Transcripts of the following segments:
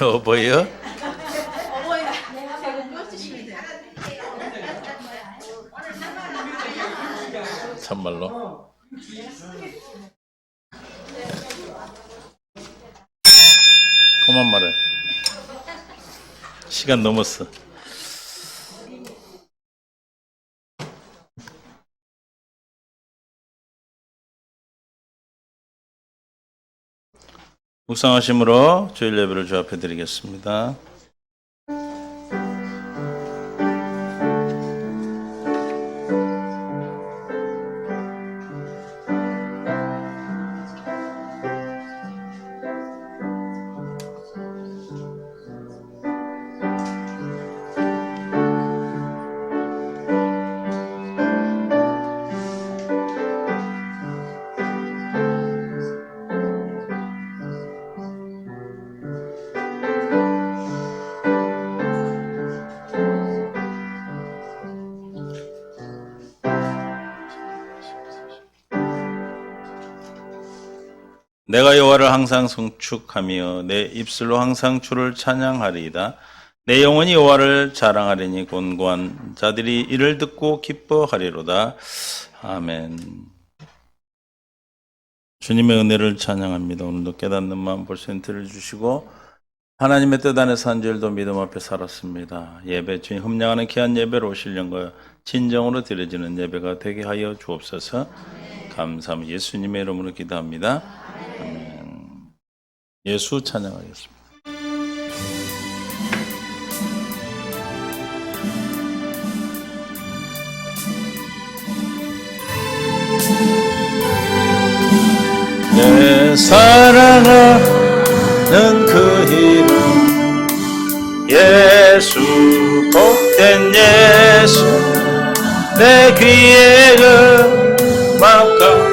어버이요? 참말로. 그만 말해. 시간 넘었어. 묵상하심으로 주일 예배를 주 앞에 드리겠습니다. 내가 여호와를 항상 송축하며 내 입술로 항상 주를 찬양하리이다. 내 영혼이 여호와를 자랑하리니 곤고한 자들이 이를 듣고 기뻐하리로다. 아멘. 주님의 은혜를 찬양합니다. 오늘도 깨닫는 마음 %를 주시고 하나님의 뜻 안에서 한 주일도 믿음 앞에 살았습니다. 예배 주님 흠량하는 귀한 예배로 신령과 진정으로 드려지는 예배가 되게 하여 주옵소서. 감사합니다. 예수님의 이름으로 기도합니다. 아멘. 예수 찬양하겠습니다. 내 사랑하는 그 이름 예수, 복된 예수, 내 귀에 음악과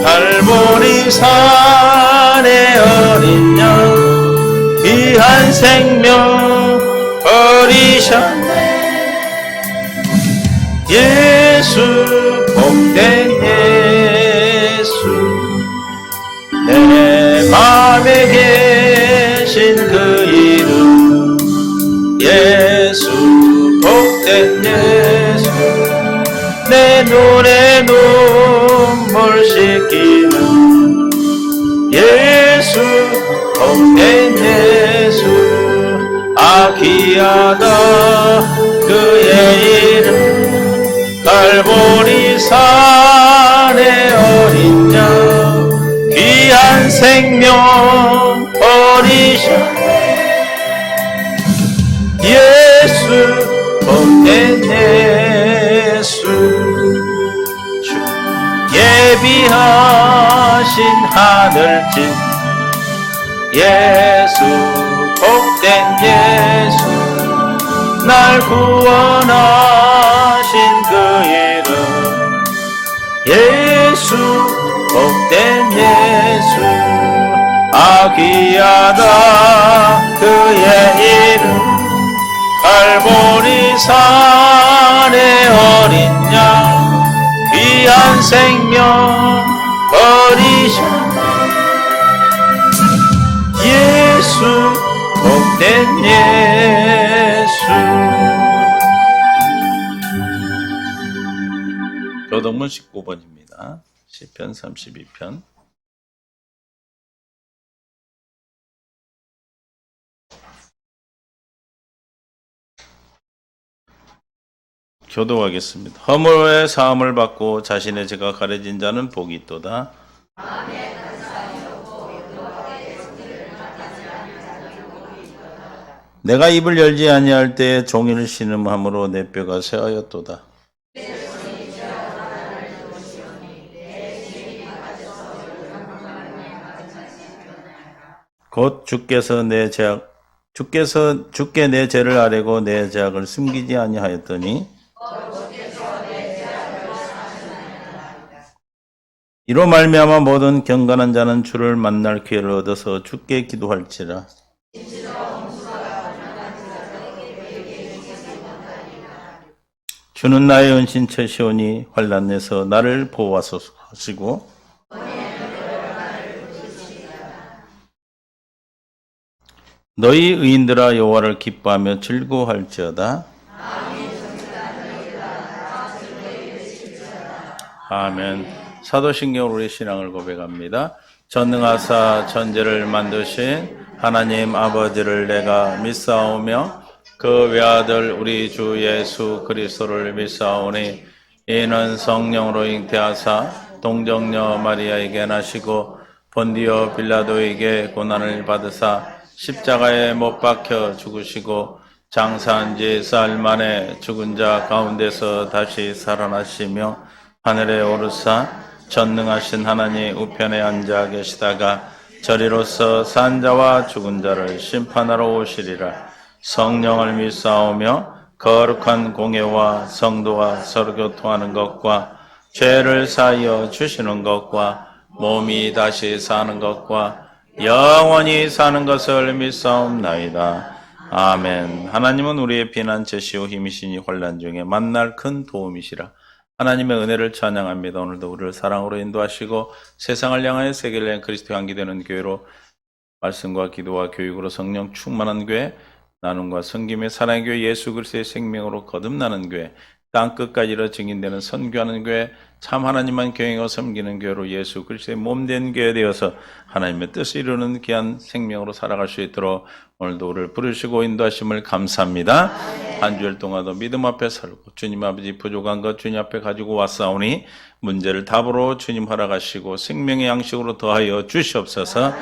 갈보리 산의 어린 양 귀한 생명 버리셨네. 예수, 복된 예수, 내 맘에 계신 그 이름 예수, 복된 예수, 내 눈에 눈물 씻기는 예수, 복된 예수, 귀하다 그의 이름 갈보리 산의 어린 양 귀한 생명 버리셨네. 예수, 복된 예수, 예비하신 하늘집 예수, 복된 예수, 날 구원하신 그 이름 예수, 복된 예수, 귀하다 그의 이름 갈보리 산의 어린 양 귀한 생명 버리셨네. 예수, 복된 예수. 교동문 19번입니다. 시편 32편. 교도하겠습니다. 허물의 사함을 받고 자신의 죄가 가려진 자는 복이 있도다. 내가 입을 열지 아니할 때에 종일 신음함으로 내 뼈가 쇠하였도다. 곧 주께 내 죄를 아뢰고 내 죄악을 숨기지 아니하였더니 이로 말미암아 모든 경건한 자는 주를 만날 기회를 얻어서 주께 기도할지라. 주는 나의 은신처시오니 환난에서 나를 보호하소서 하시고 너희 의인들아 여호와를 기뻐하며 즐거워할지어다. 아멘. 사도신경으로 우리 신앙을 고백합니다. 전능하사 천지를 만드신 하나님 아버지를 내가 믿사오며 그 외아들 우리 주 예수 그리스도를 믿사오니 이는 성령으로 잉태하사 동정녀 마리아에게 나시고 본디오 빌라도에게 고난을 받으사 십자가에 못 박혀 죽으시고 장사한 지 사흘 만에 죽은 자 가운데서 다시 살아나시며 하늘에 오르사 전능하신 하나님 우편에 앉아 계시다가 저리로서 산 자와 죽은 자를 심판하러 오시리라. 성령을 믿사오며 거룩한 공예와 성도가 서로 교통하는 것과 죄를 사하여 주시는 것과 몸이 다시 사는 것과 영원히 사는 것을 믿사옵나이다. 아멘. 하나님은 우리의 피난처시오 힘이시니 환난 중에 만날 큰 도움이시라. 하나님의 은혜를 찬양합니다. 오늘도 우리를 사랑으로 인도하시고 세상을 향하여 세계를 향해 그리스도의 향기 되는 교회로 말씀과 기도와 교육으로 성령 충만한 교회, 나눔과 섬김의 사랑의 교회, 예수 그리스도의 생명으로 거듭나는 교회, 땅끝까지 이르러 증인되는 선교하는 교회, 참 하나님만 경외하고 섬기는 교회로 예수 그리스도의 몸된 교회 되어서 하나님의 뜻을 이루는 귀한 생명으로 살아갈 수 있도록 오늘도 우리를 부르시고 인도하심을 감사합니다. 한 주일 동안도 믿음 앞에 살고 주님 아버지 부족한 것 주님 앞에 가지고 왔사오니 문제를 답으로 주님 허락하시고 생명의 양식으로 더하여 주시옵소서.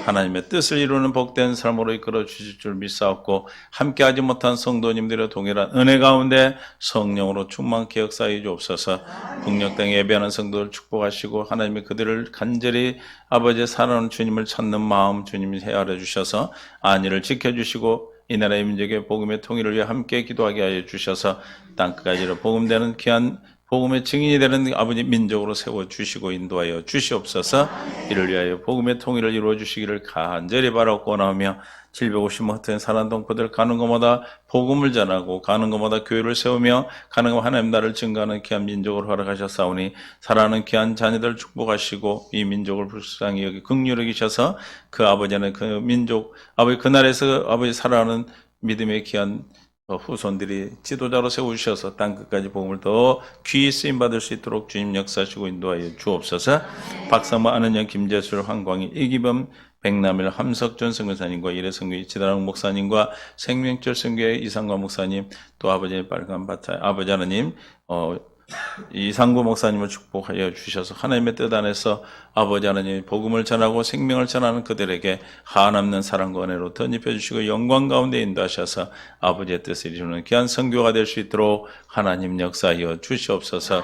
하나님의 뜻을 이루는 복된 삶으로 이끌어 주실 줄 믿사옵고 함께하지 못한 성도님들의 동일한 은혜 가운데 성령으로 충만케 역사해 주옵소서. 국력 땅에 예배하는 성도를 축복하시고 하나님의 그들을 간절히 아버지의 사랑하는 주님을 찾는 마음 주님이 헤아려 주셔서 안위를 지켜주시고 이 나라의 민족의 복음의 통일을 위해 함께 기도하게 하여 주셔서 땅끝까지로 복음되는 귀한 복음의 증인이 되는 아버지 민족으로 세워주시고 인도하여 주시옵소서. 이를 위하여 복음의 통일을 이루어 주시기를 간절히 바라고 원하며 750만 흩어진 사는 동포들 가는 곳마다 복음을 전하고 가는 곳마다 교회를 세우며 가는 곳마다 하나님 나라를 증거하는 귀한 민족을 허락하셨사오니 사랑하는 귀한 자녀들을 축복하시고 이 민족을 불쌍히 여기 긍휼히 여기셔서 그 아버지는 그 민족 아버지 그 나라에서 아버지 살아가는 믿음의 귀한 후손들이 지도자로 세우셔서 땅끝까지 복음을 더 귀히 쓰임받을 수 있도록 주님 역사하시고 인도하여 주옵소서. 박사모 안은영 김재술 황광희 이기범 백남일 함석준 선교사님과 이래성교 이치다랑 목사님과 생명철 선교의 이상관 목사님 또 아버지의 빨간 바타 아버지 하나님 이상구 목사님을 축복하여 주셔서 하나님의 뜻 안에서 아버지 하나님 복음을 전하고 생명을 전하는 그들에게 한없는 사랑과 은혜로 덧입혀 주시고 영광 가운데 인도하셔서 아버지의 뜻을 이루는 귀한 선교가 될 수 있도록 하나님 역사하여 주시옵소서.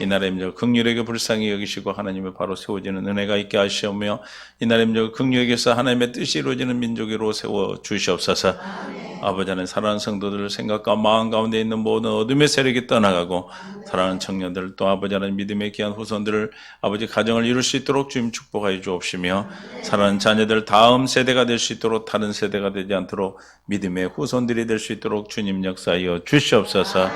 이 나라의 민족을 긍휼하게 불쌍히 여기시고 하나님의 바로 세워지는 은혜가 있게 하시오며 이 나라의 민족을 긍휼하게서 하나님의 뜻이 이루어지는 민족으로 세워 주시옵소서. 아버지 하나님 사랑하는 성도들 생각과 마음 가운데 있는 모든 어둠의 세력이 떠나가고 사랑하는 청년들 또 아버지 하나님 믿음의 귀한 후손들을 아버지 가정을 이룰 수 있도록 주님 축복하여 주옵시며 사랑하는 자녀들 다음 세대가 될 수 있도록 다른 세대가 되지 않도록 믿음의 후손들이 될 수 있도록 주님 역사하여 주시옵소서.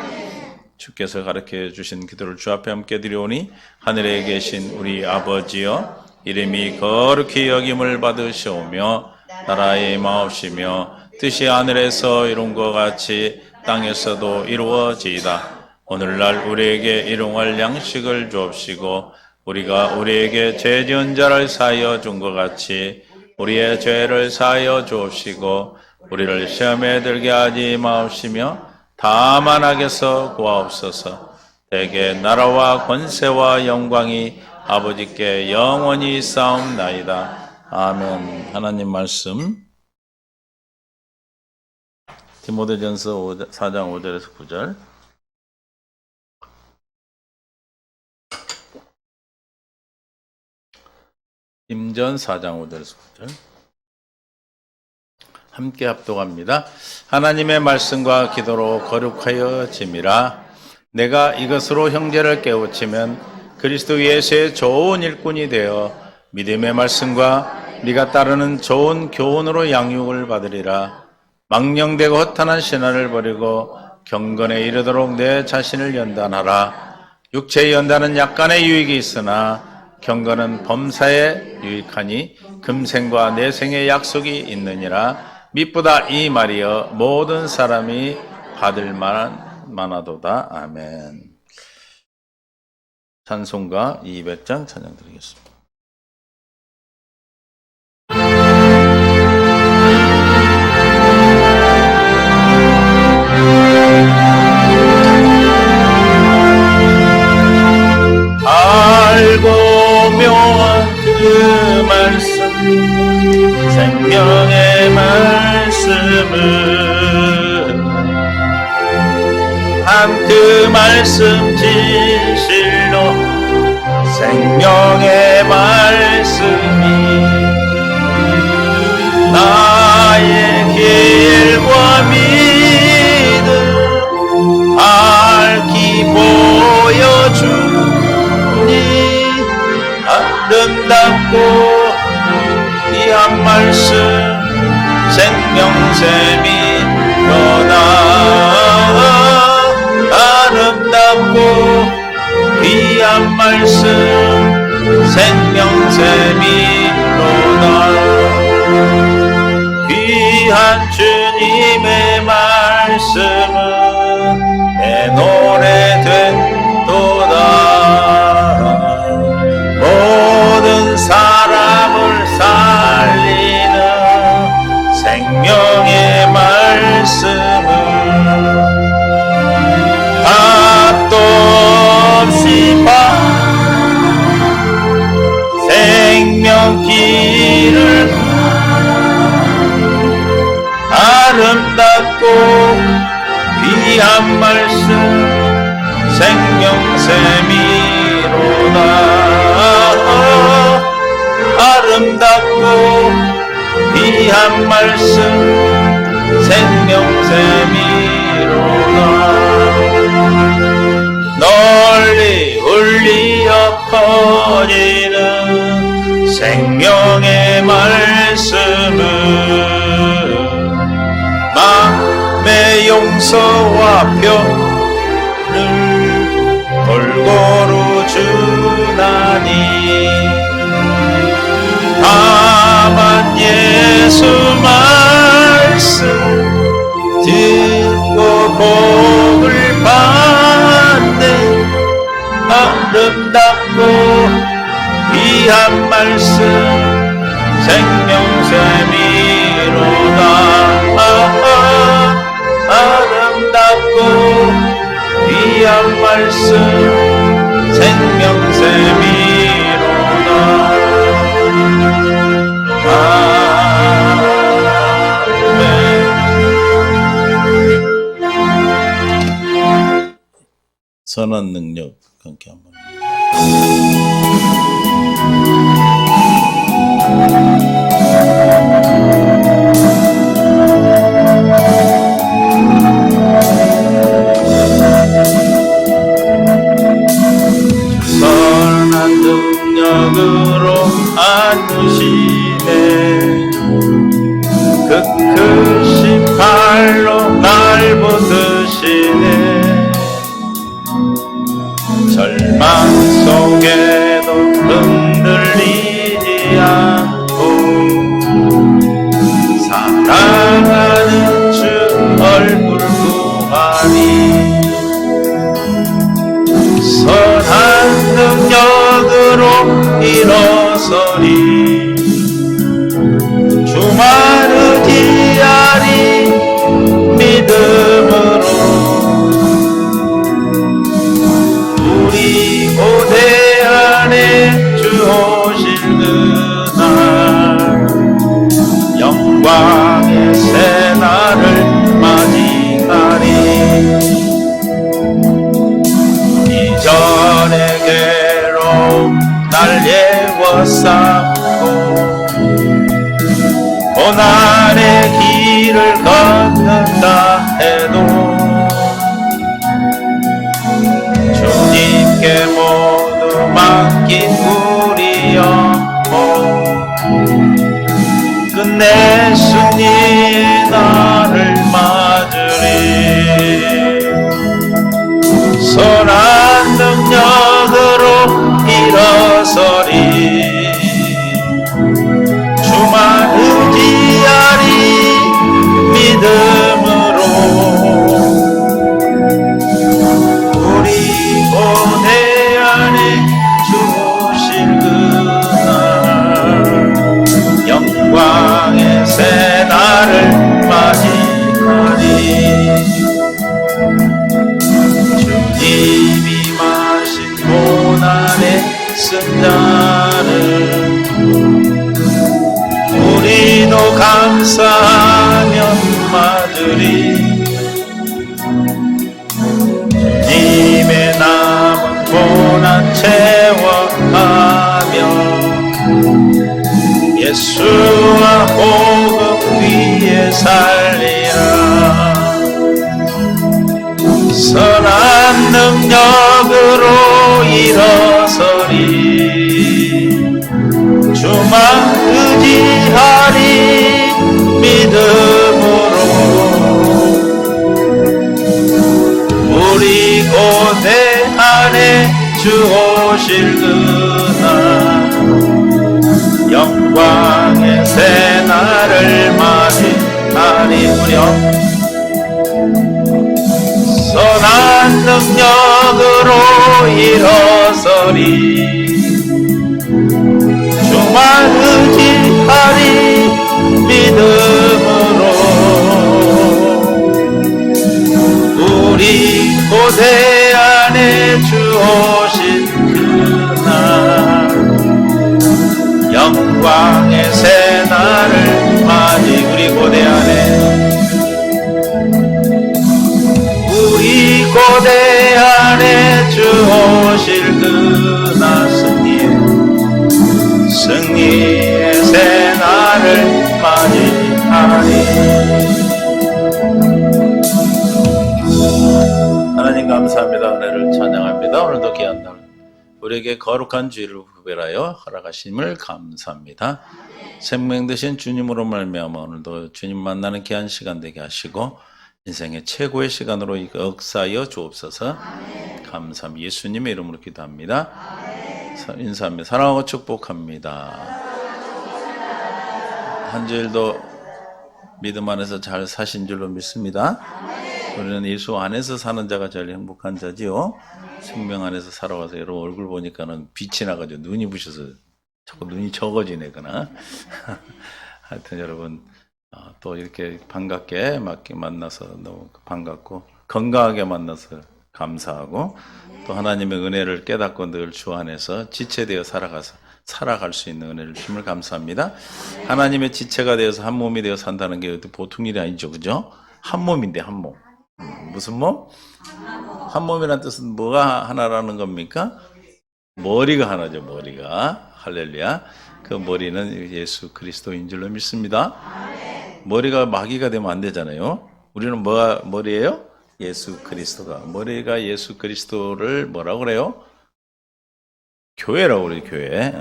주께서 가르쳐 주신 기도를 주 앞에 함께 드리오니 하늘에 계신 우리 아버지여 이름이 거룩히 여김을 받으시오며 나라의 마옵시며 뜻이 하늘에서 이룬 것 같이 땅에서도 이루어지이다. 오늘날 우리에게 일용할 양식을 주옵시고 우리가 우리에게 죄 지은 자를 사하여 준 것 같이 우리의 죄를 사하여 주옵시고 우리를 시험에 들게 하지 마옵시며 다만 악에서 구하옵소서. 대개 나라와 권세와 영광이 아버지께 영원히 싸움나이다. 아멘. 하나님 말씀 디모데전서 4장 5절에서 9절 임전 4장 5절에서 9절 함께 합독합니다. 하나님의 말씀과 기도로 거룩하여 짐이라. 내가 이것으로 형제를 깨우치면 그리스도 예수의 좋은 일꾼이 되어 믿음의 말씀과 네가 따르는 좋은 교훈으로 양육을 받으리라. 망령되고 허탄한 신화를 버리고 경건에 이르도록 내 자신을 연단하라. 육체의 연단은 약간의 유익이 있으나 경건은 범사에 유익하니 금생과 내생의 약속이 있느니라. mit보다 이 말이여 모든 사람이 받을 만하도다. 아멘. 찬송가 200장 찬양 드리겠습니다. 알고 묘한 그 말씀 생명의 말씀은 한 그 말씀 진실로 생명의 말씀이 나의 길과 믿음 밝히 보여주니 아름답고 귀한 말씀 생명샘이로다. 아름답고 귀한 말씀 생명샘이로다. 귀한 주님의 말씀은 내 노래 된도다. 모든 사람을 살리는 생명의 말씀은 답도 없이 생명길을 아름답고 귀한 말씀 생명샘이로다. 아름답고 귀한 말씀 생명샘이로다. 널리 울리어 퍼지는 생명의 말씀은 마음의 용서와 표를 골고루 주나니 다만 예수 말씀 듣고 복을 받네. 아름답고 귀한 말씀 생명샘이로다. 아름답고 귀한 말씀 생명샘이로다. 아멘. 선한 능력 함께 한번. 선한 능력으로 안으시네. 그 크신 팔로 날 붙드시네. 절망 속에도 흔들리지 않고 사랑하는 주 얼굴 구하니 선한 능력으로 일어서리 주만 의지하리 믿음으로 우리 고대 안에 주 오실 그날 영광의 새날을 맞이하리. 이전의 괴로움 날 예워싸고 고난의 길을 걷는다 해도 주님께 모두 맡긴 우리 영혼 끝내 주님 나를 맞으리. 오늘도 감사하며 맞으리. 주님의 남은 고난 채워가며 예수와 복음 위에 살리라. 선한 능력으로 일어서리. 주만 의지하리. 믿음으로 우리 고대 안에 주 오실 그날 영광의 새날을 맞이하리. 무려 선한 능력으로 일어서리. 주만 의지하리. 믿음으로 우리 고대 안에 주 오신 그날 영광의 새날을 맞이. 우리 고대 안에 우리 고대 안에 주 오실 그날 승리의 새날을 맞이하리. 하나님 감사합니다. 은혜를 찬양합니다. 오늘도 귀한 날 우리에게 거룩한 주일을 구별하여 허락하심을 감사합니다. 생명 되신 주님으로 말미암아 오늘도 주님 만나는 귀한 시간 되게 하시고 인생의 최고의 시간으로 역사하여 주옵소서. 감사합니다. 예수님의 이름으로 기도합니다. 인사합니다. 사랑하고 축복합니다. 한 주일도 믿음 안에서 잘 사신 줄로 믿습니다. 우리는 예수 안에서 사는 자가 제일 행복한 자지요. 생명 안에서 살아와서 여러분 얼굴 보니까는 빛이 나가지고 눈이 부셔서 자꾸 눈이 적어지네거나. 하여튼 여러분 또 이렇게 반갑게 만나서 너무 반갑고 건강하게 만나서 감사하고 또 하나님의 은혜를 깨닫고 늘 주 안에서 지체되어 살아갈 수 있는 은혜를 주심을 감사합니다. 하나님의 지체가 되어서 한 몸이 되어 산다는 게 보통 일이 아니죠, 그죠? 한 몸인데 한 몸. 무슨 몸? 한 몸이란 뜻은 뭐가 하나라는 겁니까? 머리가 하나죠, 머리가. 할렐루야. 그 머리는 예수 그리스도인 줄로 믿습니다. 머리가 마귀가 되면 안 되잖아요. 우리는 뭐가 머리예요? 예수 그리스도가. 머리가 예수 그리스도를 뭐라고 그래요? 교회라고 그래요, 교회.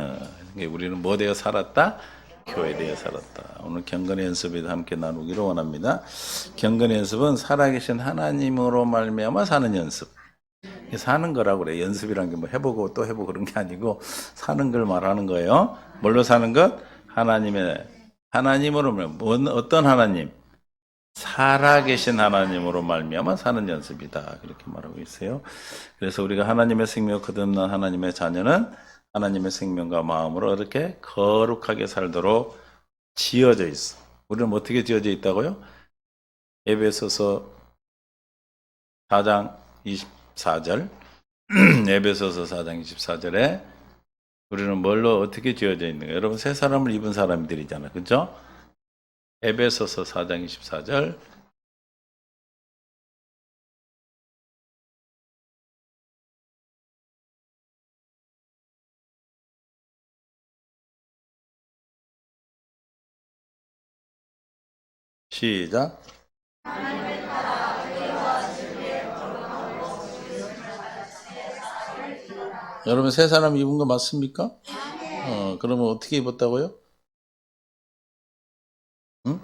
우리는 뭐 되어 살았다? 교회 되어 살았다. 오늘 경건의 연습에도 함께 나누기를 원합니다. 경건의 연습은 살아계신 하나님으로 말미암아 사는 연습. 사는 거라고 그래요. 연습이란 게 뭐 해보고 또 해보고 그런 게 아니고 사는 걸 말하는 거예요. 뭘로 사는 것? 하나님으로 말미암아. 어떤 하나님? 살아계신 하나님으로 말미암아 사는 연습이다. 그렇게 말하고 있어요. 그래서 우리가 하나님의 생명 거듭난 하나님의 자녀는 하나님의 생명과 마음으로 이렇게 거룩하게 살도록 지어져 있어. 우리는 어떻게 지어져 있다고요? 에베소서 4장 24절 에베소서 4장 24절에 우리는 뭘로 어떻게 지어져 있는 거예요? 여러분 새 사람을 입은 사람들이잖아요. 그렇죠? 에베소서 4장 24절 시작. 여러분 새 사람 입은 거 맞습니까? 그러면 어떻게 입었다고요? 응?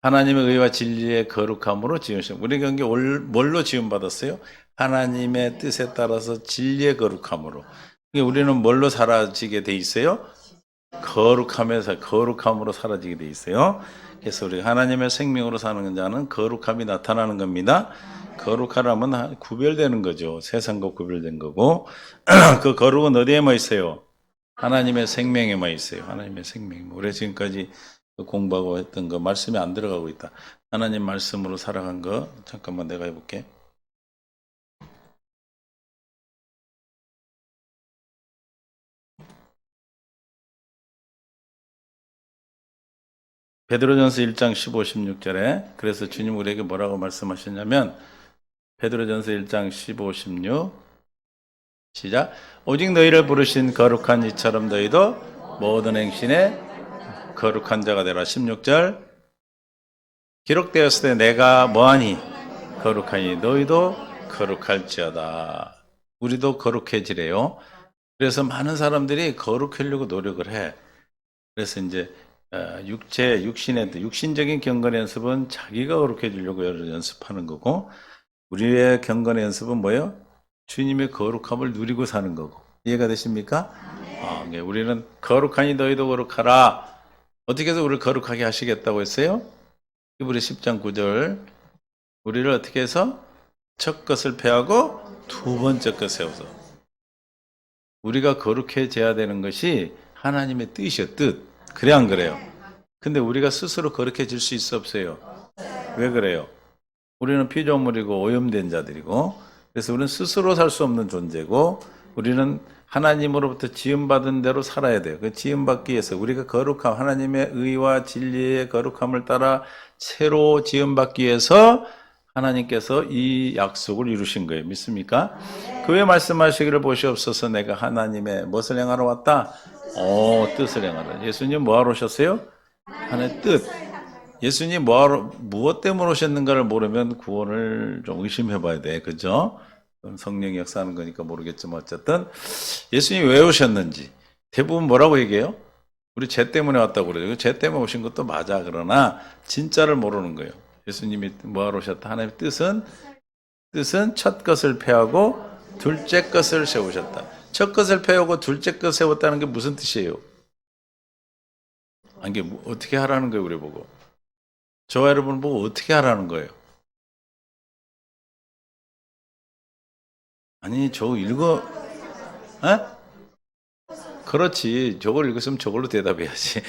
하나님의 의와 진리의 거룩함으로 지으신. 우리가 이게 뭘로 지음받았어요? 하나님의 뜻에 따라서 진리의 거룩함으로. 우리는 뭘로 사라지게 돼 있어요? 거룩함으로 사라지게 돼 있어요. 그래서 우리가 하나님의 생명으로 사는 자는 거룩함이 나타나는 겁니다. 거룩하라면 구별되는 거죠. 세상과 구별된 거고. 그 거룩은 어디에만 있어요? 하나님의 생명에만 있어요. 하나님의 생명. 우리 지금까지 공부하고 했던 거 말씀이 안 들어가고 있다. 하나님 말씀으로 살아간 거 잠깐만 내가 해볼게. 베드로전서 1장 15, 16절에 그래서 주님 우리에게 뭐라고 말씀하셨냐면 베드로전서 1장 15, 16 시작. 오직 너희를 부르신 거룩한 이처럼 너희도 모든 행실에 거룩한 자가 되라. 16절 기록되었을 때 내가 뭐하니 거룩하니 너희도 거룩할지어다. 우리도 거룩해지래요. 그래서 많은 사람들이 거룩하려고 노력을 해. 그래서 이제 육신적인 경건 연습은 자기가 거룩해지려고 연습하는 거고, 우리의 경건 연습은 뭐예요? 주님의 거룩함을 누리고 사는 거고. 이해가 되십니까? 네, 우리는 거룩하니 너희도 거룩하라. 어떻게 해서 우리를 거룩하게 하시겠다고 했어요? 히브리 10장 9절. 우리를 어떻게 해서? 첫 것을 패하고 두 번째 것 세워서. 우리가 거룩해져야 되는 것이 하나님의 뜻이요, 뜻. 그래 안 그래요? 근데 우리가 스스로 거룩해질 수 있어 없어요? 왜 그래요? 우리는 피조물이고 오염된 자들이고, 그래서 우리는 스스로 살 수 없는 존재고, 우리는 하나님으로부터 지음받은 대로 살아야 돼요. 그 지음받기 위해서 우리가 거룩함, 하나님의 의와 진리의 거룩함을 따라 새로 지음받기 위해서 하나님께서 이 약속을 이루신 거예요. 믿습니까? 그의 말씀하시기를 보시옵소서 내가 하나님의 무엇을 행하러 왔다? 뜻을 행하라. 예수님 뭐하러 오셨어요? 하나님의 뜻. 예수님 무엇 때문에 오셨는가를 모르면 구원을 좀 의심해 봐야 돼. 그죠? 성령이 역사하는 거니까 모르겠지만 어쨌든 예수님이 왜 오셨는지 대부분 뭐라고 얘기해요? 우리 죄 때문에 왔다고 그래요. 죄 때문에 오신 것도 맞아. 그러나 진짜를 모르는 거예요. 예수님이 뭐하러 오셨다? 하나님의 뜻은 첫 것을 패하고 둘째 것을 세우셨다. 첫 것을 패하고 둘째 것을 세웠다는 게 무슨 뜻이에요? 이게 어떻게 하라는 거예요, 우리 보고? 저와 여러분 보고 어떻게 하라는 거예요? 아니, 저거 그렇지. 저걸 읽었으면 저걸로 대답해야지.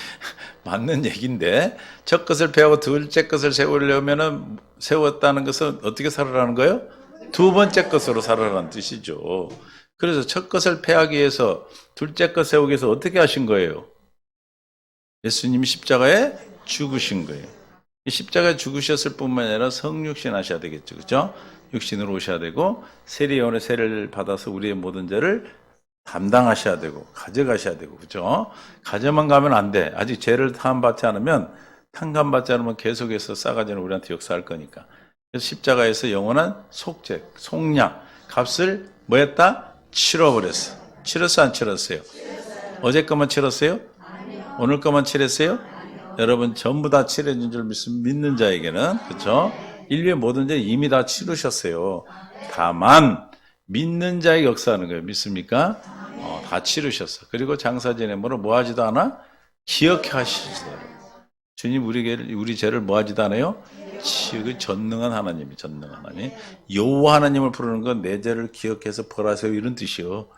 맞는 얘기인데, 첫 것을 패하고 둘째 것을 세우려면은, 세웠다는 것은 어떻게 살아라는 거예요? 두 번째 것으로 살아라는 뜻이죠. 그래서 첫 것을 패하기 위해서, 둘째 것 세우기 위해서 어떻게 하신 거예요? 예수님이 십자가에 죽으신 거예요. 십자가에 죽으셨을 뿐만 아니라 성육신 하셔야 되겠죠. 그죠? 육신으로 오셔야 되고, 세리온의 세례를 받아서 우리의 모든 죄를 담당하셔야 되고 가져가셔야 되고 그죠? 가져만 가면 안 돼. 아직 죄를 탕감받지 않으면 계속해서 싸가지는 우리한테 역사할 거니까. 그래서 십자가에서 영원한 속죄, 속량, 값을 뭐 했다? 치러버렸어. 치렀어 안 치렀어요? 어제 것만 치렀어요? 오늘 것만 치렀어요? 여러분 전부 다 치러진 줄 믿는 자에게는 그렇죠? 인류의 모든 죄 이미 다 치르셨어요. 다만 믿는 자의 역사하는 거예요. 믿습니까? 다 치르셨어. 그리고 장사 지내므로 뭐 하지도 않아? 기억해 하시세요. 주님 우리 죄를 뭐 하지도 않아요? 전능한 하나님이 전능한 하나님. 여호와 하나님을 부르는 건 내 죄를 기억해서 벌하세요 이런 뜻이요.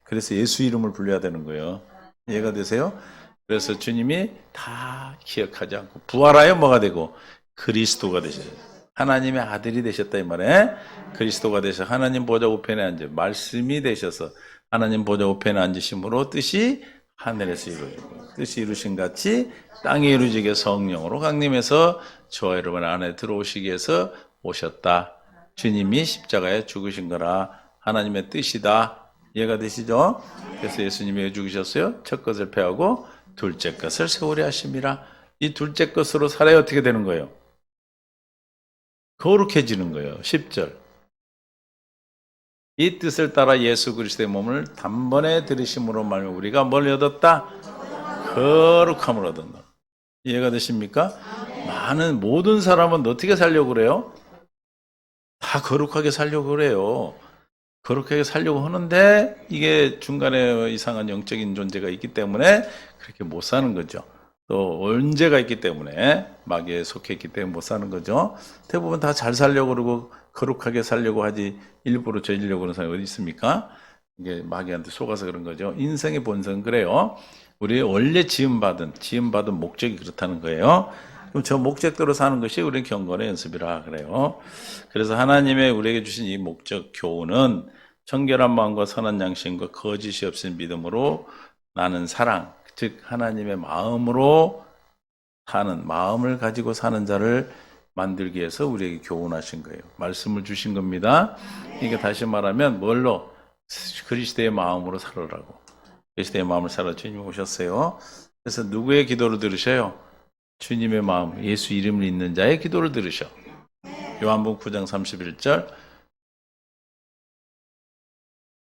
그래서 예수 이름을 불러야 되는 거예요. 이해가 되세요? 그래서 주님이 다 기억하지 않고 부활하여 뭐가 되고 그리스도가 되셔요. 하나님의 아들이 되셨다 이 말에 그리스도가 되셔 하나님 보좌 우편에 앉아 말씀이 되셔서 하나님 보좌 우편에 앉으심으로 뜻이 하늘에서 이루어지고 뜻이 이루신 같이 땅에 이루어지게 성령으로 강림해서 저와 여러분 안에 들어오시기 위해서 오셨다. 주님이 십자가에 죽으신 거라 하나님의 뜻이다. 이해가 되시죠? 그래서 예수님이 왜 죽으셨어요? 첫 것을 패하고 둘째 것을 세우려 하심이라. 이 둘째 것으로 살아야 어떻게 되는 거예요? 거룩해지는 거예요. 10절. 이 뜻을 따라 예수 그리스도의 몸을 단번에 들이심으로 말며 우리가 뭘 얻었다? 거룩함을 얻었다. 이해가 되십니까? 모든 사람은 어떻게 살려고 그래요? 다 거룩하게 살려고 그래요. 거룩하게 살려고 하는데 이게 중간에 이상한 영적인 존재가 있기 때문에 그렇게 못 사는 거죠. 또 언제가 있기 때문에 마귀에 속해 있기 때문에 못 사는 거죠. 대부분 다 잘 살려고 그러고 거룩하게 살려고 하지 일부러 죄지려고 그러는 사람이 어디 있습니까? 이게 마귀한테 속아서 그런 거죠. 인생의 본성은 그래요. 우리 원래 지음받은 목적이 그렇다는 거예요. 그럼 저 목적대로 사는 것이 우리는 경건의 연습이라 그래요. 그래서 하나님의 우리에게 주신 이 목적 교훈은 청결한 마음과 선한 양심과 거짓이 없인 믿음으로 나는 사랑, 즉 하나님의 마음으로 사는, 마음을 가지고 사는 자를 만들기 위해서 우리에게 교훈하신 거예요. 말씀을 주신 겁니다. 그러니까 다시 말하면 뭘로? 그리스도의 마음으로 살으라고. 그리스도의 마음을 살아 주님이 오셨어요. 그래서 누구의 기도를 들으셔요? 주님의 마음, 예수 이름을 있는 자의 기도를 들으셔. 요한복음 9장 31절.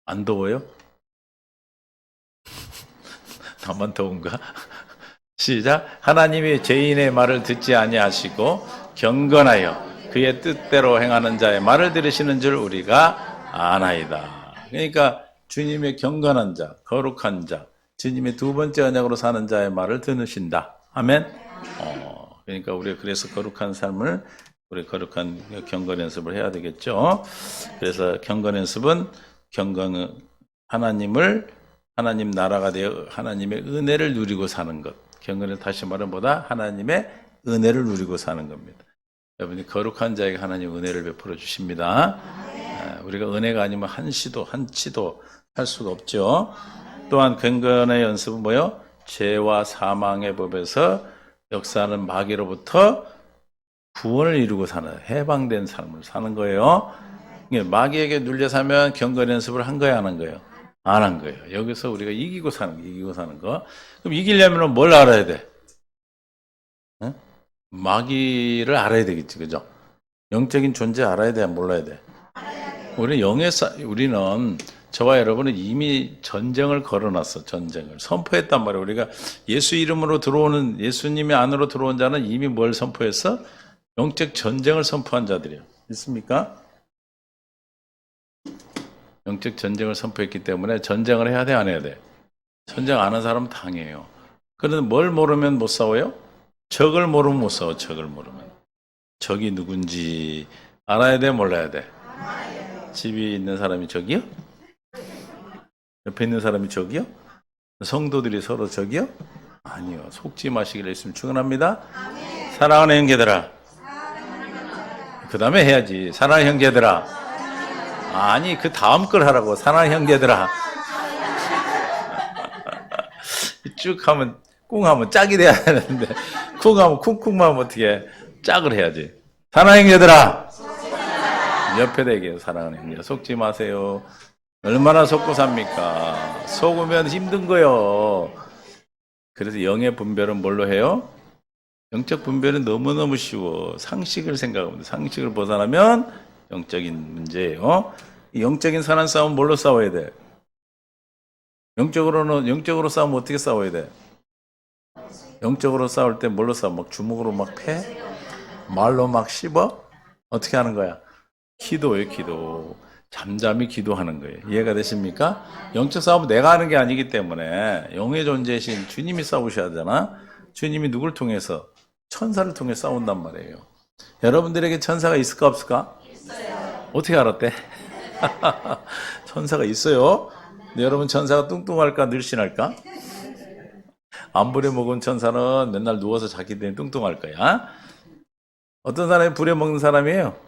안 더워요? 나만 더운가? 시작. 하나님이 죄인의 말을 듣지 아니하시고 경건하여 그의 뜻대로 행하는 자의 말을 들으시는 줄 우리가 아나이다. 그러니까 주님의 경건한 자, 거룩한 자, 주님의 두 번째 언약으로 사는 자의 말을 들으신다. 아멘. 그러니까 우리가 그래서 거룩한 삶을, 우리 거룩한 경건 연습을 해야 되겠죠. 그래서 경건 연습은 하나님 나라가 되어 하나님의 은혜를 누리고 사는 것. 경건은 다시 말하면 뭐다? 하나님의 은혜를 누리고 사는 겁니다. 여러분이 거룩한 자에게 하나님 은혜를 베풀어 주십니다. 우리가 은혜가 아니면 한치도 할 수가 없죠. 또한 경건의 연습은 뭐요? 죄와 사망의 법에서 역사하는 마귀로부터 구원을 이루고 사는, 해방된 삶을 사는 거예요. 마귀에게 눌려 사면 경건 연습을 한 거예요, 안 한 거예요? 안 한 거예요. 여기서 우리가 이기고 사는 거. 그럼 이기려면 뭘 알아야 돼? 응? 마귀를 알아야 되겠지, 그죠? 영적인 존재 알아야 돼, 몰라야 돼? 우리는 저와 여러분은 이미 전쟁을 걸어놨어, 전쟁을. 선포했단 말이에요. 우리가 예수 이름으로 들어오는, 예수님의 안으로 들어온 자는 이미 뭘 선포했어? 영적 전쟁을 선포한 자들이에요. 있습니까? 영적 전쟁을 선포했기 때문에 전쟁을 해야 돼, 안 해야 돼? 전쟁 안 하는 사람은 당해요. 그런데 뭘 모르면 못 싸워요? 적을 모르면 못 싸워, 적을 모르면. 적이 누군지 알아야 돼, 몰라야 돼? 집에 있는 사람이 적이요? 옆에 있는 사람이 적이요? 성도들이 서로 적이요? 아니요. 속지 마시기를 했으면 축원합니다. 사랑하는 형제들아. 그 다음에 해야지. 사랑하는 형제들아. 아니, 그 다음 걸 하라고. 사랑하는 형제들아. 쭉 하면, 꿍 하면 짝이 돼야 되는데, 쿵 하면 쿵쿵만 하면 어떻게 짝을 해야지. 사랑하는 형제들아. 옆에 대게 사랑하는 형제. 속지 마세요. 얼마나 속고 삽니까? 속으면 힘든 거요. 그래서 영의 분별은 뭘로 해요? 영적 분별은 너무너무 쉬워. 상식을 생각합니다. 상식을 벗어나면 영적인 문제예요. 영적인 선한 싸움은 뭘로 싸워야 돼? 영적으로 싸우면 어떻게 싸워야 돼? 영적으로 싸울 때 뭘로 싸워? 막 주먹으로 막 패? 말로 막 씹어? 어떻게 하는 거야? 기도예요, 기도. 잠잠히 기도하는 거예요. 이해가 되십니까? 영적 싸움은 내가 하는 게 아니기 때문에 영의 존재이신 주님이 싸우셔야 되나? 주님이 누굴 통해서? 천사를 통해 싸운단 말이에요. 여러분들에게 천사가 있을까 없을까? 있어요. 어떻게 알았대? 천사가 있어요. 여러분 천사가 뚱뚱할까 늘씬할까? 안 부려먹은 천사는 맨날 누워서 자기 때문에 뚱뚱할 거야. 어떤 사람이 부려먹는 사람이에요?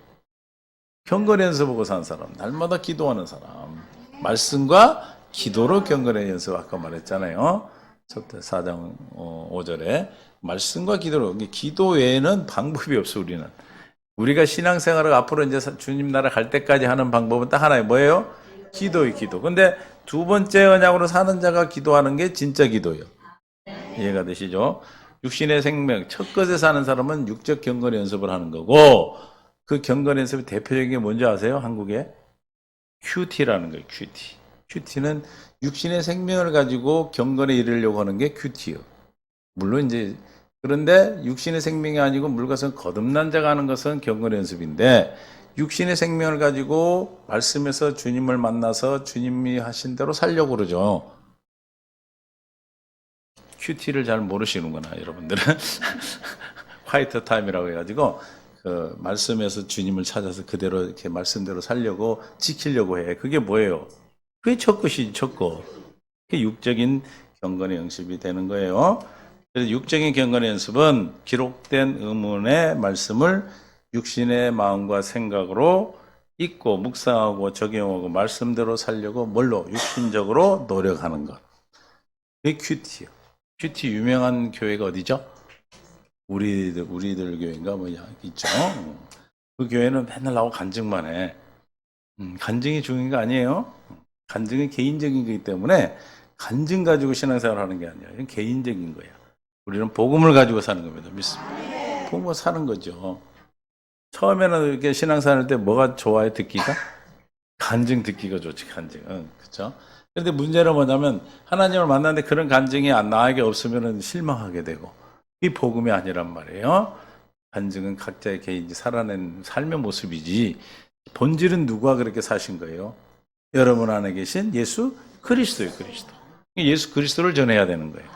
경건 연습하고 산 사람, 날마다 기도하는 사람, 말씀과 기도로 경건의 연습 아까 말했잖아요. 4장 5절에 말씀과 기도로. 기도 외에는 방법이 없어. 우리가 신앙생활을 앞으로 이제 주님 나라 갈 때까지 하는 방법은 딱 하나예요. 뭐예요? 기도예요, 기도. 근데 두 번째 언약으로 사는 자가 기도하는 게 진짜 기도예요. 이해가 되시죠? 육신의 생명, 첫 것에 사는 사람은 육적 경건 연습을 하는 거고, 그 경건 연습의 대표적인 게 뭔지 아세요? 한국에? 큐티라는 거예요, 큐티. 큐티는 육신의 생명을 가지고 경건에 이르려고 하는 게 큐티예요. 물론 이제, 그런데 육신의 생명이 아니고 물것은 거듭난 자가 하는 것은 경건 연습인데, 육신의 생명을 가지고 말씀에서 주님을 만나서 주님이 하신 대로 살려고 그러죠. 큐티를 잘 모르시는구나, 여러분들은. 화이트 타임이라고 해가지고, 그 말씀에서 주님을 찾아서 그대로 이렇게 말씀대로 살려고 지키려고 해. 그게 뭐예요? 그게 첫 것이지, 첫 것. 그게 육적인 경건의 연습이 되는 거예요. 그래서 육적인 경건의 연습은 기록된 의문의 말씀을 육신의 마음과 생각으로 읽고 묵상하고 적용하고 말씀대로 살려고 뭘로? 육신적으로 노력하는 것. 그게 큐티예요. 큐티 유명한 교회가 어디죠? 우리들 교회인가 뭐 있죠. 그 교회는 맨날 나오고 간증만 해. 간증이 중요한 거 아니에요. 간증은 개인적인 거기 때문에 간증 가지고 신앙생활 하는 게 아니야. 이건 개인적인 거야. 우리는 복음을 가지고 사는 겁니다. 믿습니다. 복음을 사는 거죠. 처음에는 이렇게 신앙생활 할 때 뭐가 좋아요? 듣기가? 간증 듣기가 좋지, 간증. 그렇죠? 그런데 문제는 뭐냐면 하나님을 만났는데 그런 간증이 나에게 없으면 실망하게 되고 이 복음이 아니란 말이에요. 간증은 각자의 개인이 살아낸 삶의 모습이지 본질은 누가 그렇게 사신 거예요? 여러분 안에 계신 예수 그리스도예요. 그리스도. 예수 그리스도를 전해야 되는 거예요.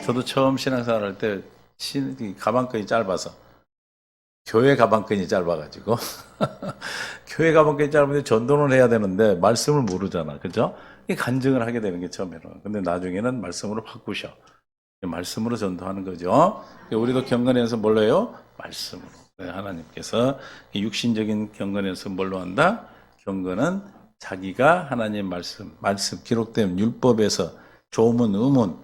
저도 처음 신앙생활 할 때 가방끈이 짧아서 교회 가방끈이 짧아가지고 교회 가방끈이 짧은데 전도는 해야 되는데 말씀을 모르잖아. 그죠? 간증을 하게 되는 게 처음에는. 근데 나중에는 말씀으로 바꾸셔. 말씀으로 전도하는 거죠. 우리도 경건에서 뭘로 해요? 말씀으로. 하나님께서 육신적인 경건에서 뭘로 한다? 경건은 자기가 하나님 말씀 기록된 율법에서 조문, 의문,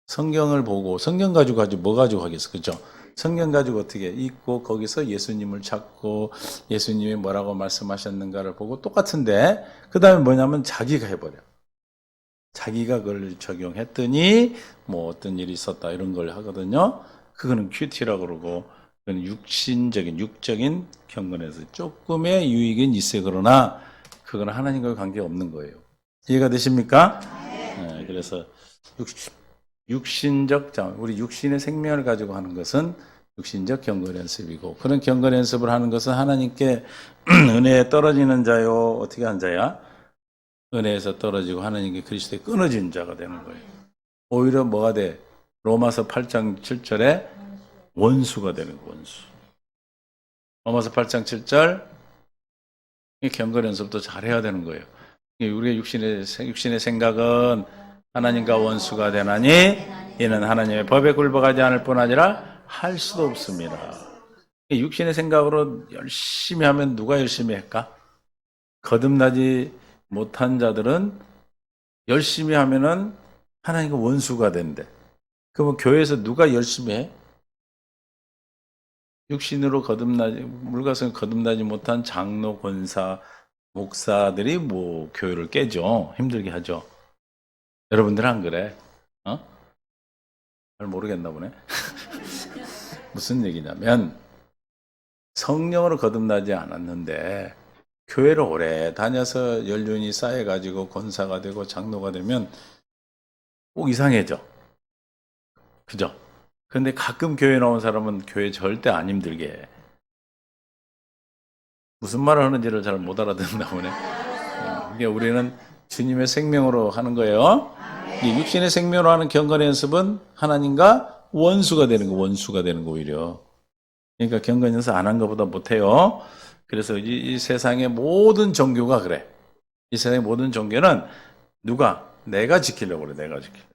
성경을 보고 성경 가지고 뭐 가지고 하겠어, 그죠? 성경 가지고 어떻게 읽고 거기서 예수님을 찾고 예수님이 뭐라고 말씀하셨는가를 보고 똑같은데 그 다음에 뭐냐면 자기가 해버려. 자기가 그걸 적용했더니 뭐 어떤 일이 있었다 이런 걸 하거든요. 그거는 큐티라고 그러고 그건 육적인 경건에서 조금의 유익은 있어요. 그러나 그건 하나님과의 관계가 없는 거예요. 이해가 되십니까? 네, 그래서 육신적 우리 육신의 생명을 가지고 하는 것은 육신적 경건 연습이고 그런 경건 연습을 하는 것은 하나님께 은혜에 떨어지는 자요 어떻게 한 자야? 은혜에서 떨어지고 하나님께 그리스도에 끊어진 자가 되는 거예요. 오히려 뭐가 돼? 로마서 8장 7절에 원수가 되는 거예요. 원수. 로마서 8장 7절 경건 연습도 잘해야 되는 거예요. 우리의 육신의 생각은 하나님과 원수가 되나니 이는 하나님의 법에 굴복하지 않을 뿐 아니라 할 수도 없습니다. 육신의 생각으로 열심히 하면 누가 열심히 할까? 거듭나지 못한 자들은 열심히 하면은 하나님과 원수가 된대. 그러면 교회에서 누가 열심히 해? 육신으로 물가서 거듭나지 못한 장로, 권사, 목사들이 뭐 교회를 깨죠. 힘들게 하죠. 여러분들은 안 그래? 잘 모르겠나 보네. 무슨 얘기냐면 성령으로 거듭나지 않았는데 교회를 오래 다녀서 연륜이 쌓여가지고 권사가 되고 장로가 되면 꼭 이상해져. 그죠? 근데 가끔 교회 나온 사람은 교회 절대 안 힘들게 해. 무슨 말을 하는지를 잘 못 알아듣나 보네. 그러니까 우리는 주님의 생명으로 하는 거예요. 이 육신의 생명으로 하는 경건의 연습은 하나님과 원수가 되는 거 오히려. 그러니까 경건 연습 안 한 것보다 못해요. 그래서 이 세상의 모든 종교가 그래. 이 세상의 모든 종교는 내가 지키려고 그래. 내가 지키려고.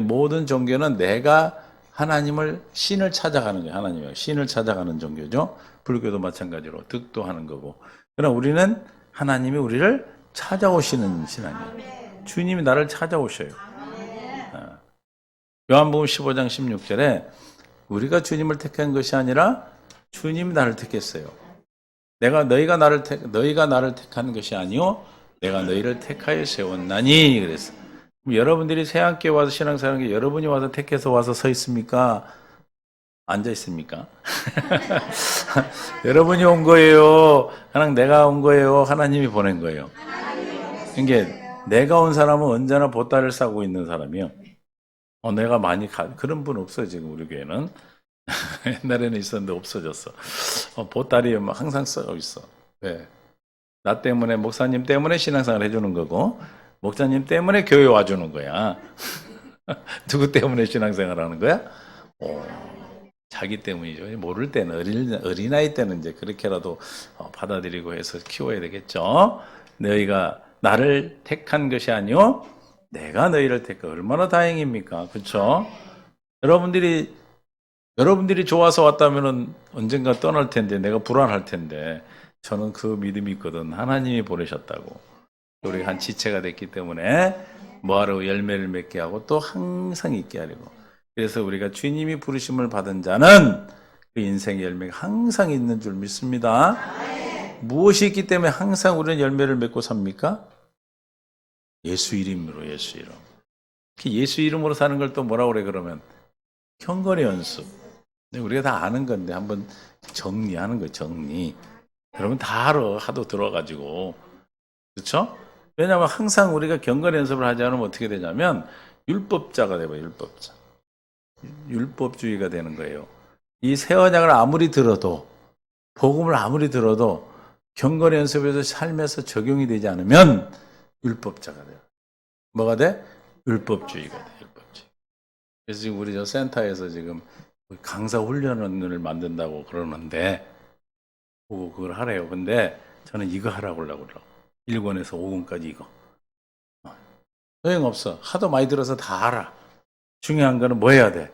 모든 종교는 내가 하나님을 신을 찾아가는 거예요. 하나님의 신을 찾아가는 종교죠. 불교도 마찬가지로 득도하는 거고. 그러나 우리는 하나님이 우리를 찾아오시는 신앙이에요. 주님이 나를 찾아오셔요. 요한복음 15장 16절에 우리가 주님을 택한 것이 아니라 주님이 나를 택했어요. 너희가 나를 택하는 것이 아니요 내가 너희를 택하여 세웠나니 그랬어. 여러분들이 새함께 와서 신앙생활하는 게 여러분이 와서 택해서 와서 서 있습니까? 앉아 있습니까? 여러분이 온 거예요. 그냥 내가 온 거예요. 하나님이 보낸 거예요. 그러니까 내가 온 사람은 언제나 보따리를 싸고 있는 사람이요. 내가 많이 그런 분 없어요. 지금 우리 교회는. 옛날에는 있었는데 없어졌어. 보따리에 항상 싸고 있어. 왜? 나 때문에 목사님 때문에 신앙생활 해주는 거고 목사님 때문에 교회 와주는 거야. 누구 때문에 신앙생활 하는 거야? 자기 때문이죠. 모를 때는 어린아이 때는 이제 그렇게라도 받아들이고 해서 키워야 되겠죠. 너희가 나를 택한 것이 아니요 내가 너희를 택한. 얼마나 다행입니까? 그렇죠? 여러분들이 좋아서 왔다면은 언젠가 떠날 텐데 내가 불안할 텐데 저는 그 믿음이 있거든. 하나님이 보내셨다고. 우리가 한 지체가 됐기 때문에 뭐하러 열매를 맺게 하고 또 항상 있게 하려고. 그래서 우리가 주님이 부르심을 받은 자는 그 인생의 열매가 항상 있는 줄 믿습니다. 무엇이 있기 때문에 항상 우리는 열매를 맺고 삽니까? 예수 이름으로, 예수 이름. 예수 이름으로 사는 걸 또 뭐라고 그래, 그러면? 경건의 연습. 우리가 다 아는 건데 한번 정리하는 거예요, 정리. 여러분 다 알아, 하도 들어가지고. 그렇죠? 왜냐하면 항상 우리가 경건의 연습을 하지 않으면 어떻게 되냐면 율법자가 되고요, 율법자. 율법주의가 되는 거예요. 이 새 언약을 아무리 들어도, 복음을 아무리 들어도 경건의 연습에서 삶에서 적용이 되지 않으면 율법자가 돼요. 뭐가 돼? 율법주의가 돼, 율법주의. 그래서 지금 우리 저 센터에서 지금 강사 훈련을 만든다고 그러는데, 보고 그걸 하래요. 근데 저는 이거 하라고 그러려고. 1권에서 5권까지 이거. 소용없어. 하도 많이 들어서 다 알아. 중요한 거는 뭐 해야 돼?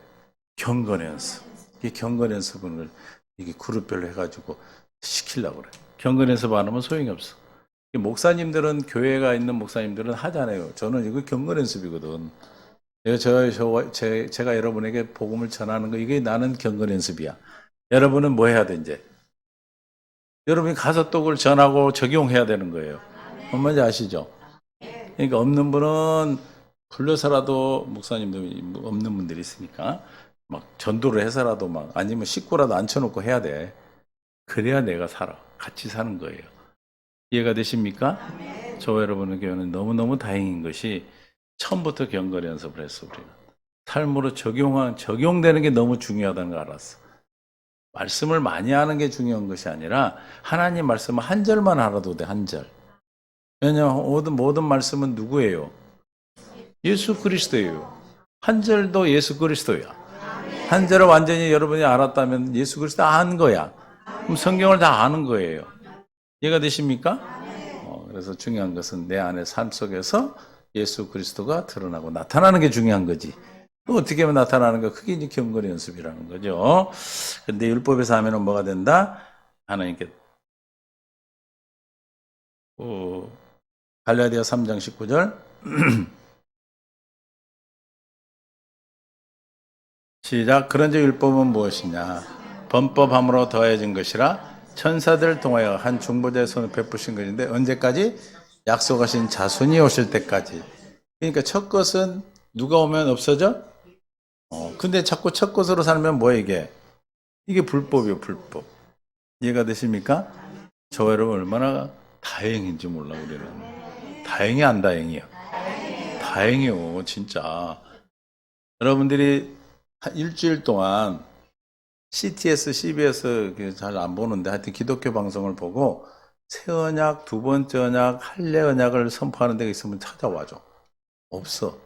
경건의 연습. 이 경건의 연습을 이게 그룹별로 해가지고 시키려고 그래. 경건의 연습 안 하면 소용이 없어. 목사님들은, 교회가 있는 목사님들은 하잖아요. 저는 이거 경건 연습이거든. 제가 여러분에게 복음을 전하는 거, 이게 나는 경건 연습이야. 여러분은 뭐 해야 돼, 이제? 여러분이 가서 또 그걸 전하고 적용해야 되는 거예요. 뭔지 아시죠? 그러니까 없는 분은 불러서라도, 목사님들 없는 분들이 있으니까 막 전도를 해서라도 막, 아니면 식구라도 앉혀놓고 해야 돼. 그래야 내가 살아. 같이 사는 거예요. 이해가 되십니까? 저 여러분에게는 너무너무 다행인 것이 처음부터 경건 연습을 했어, 우리가. 삶으로 적용되는 게 너무 중요하다는 걸 알았어. 말씀을 많이 하는 게 중요한 것이 아니라 하나님 말씀을 한 절만 알아도 돼, 한 절. 왜냐하면 모든 말씀은 누구예요? 예수 그리스도예요. 한 절도 예수 그리스도야. 한 절을 완전히 여러분이 알았다면 예수 그리스도 아는 거야. 그럼 성경을 다 아는 거예요. 이해가 되십니까? 그래서 중요한 것은 내 안의 삶 속에서 예수 그리스도가 드러나고 나타나는 게 중요한 거지. 또 어떻게 하면 나타나는가? 그게 이제 경건의 연습이라는 거죠. 근데 율법에서 하면은 뭐가 된다? 하나님께 갈라디아 3장 19절 시작. 그런즉 율법은 무엇이냐? 범법함으로 더해진 것이라 천사들 통하여 한 중보자의 손을 베푸신 것인데 언제까지? 약속하신 자손이 오실 때까지. 그러니까 첫 것은 누가 오면 없어져? 근데 자꾸 첫 것으로 살면 뭐야 이게? 이게 불법이에요, 불법. 이해가 되십니까? 저 여러분 얼마나 다행인지 몰라, 우리는. 다행이 안 다행이야. 다행이요, 진짜. 여러분들이 한 일주일 동안 CTS, CBS 잘 안 보는데 하여튼 기독교 방송을 보고 새 언약, 두 번째 언약, 할례 언약을 선포하는 데가 있으면 찾아와줘. 없어.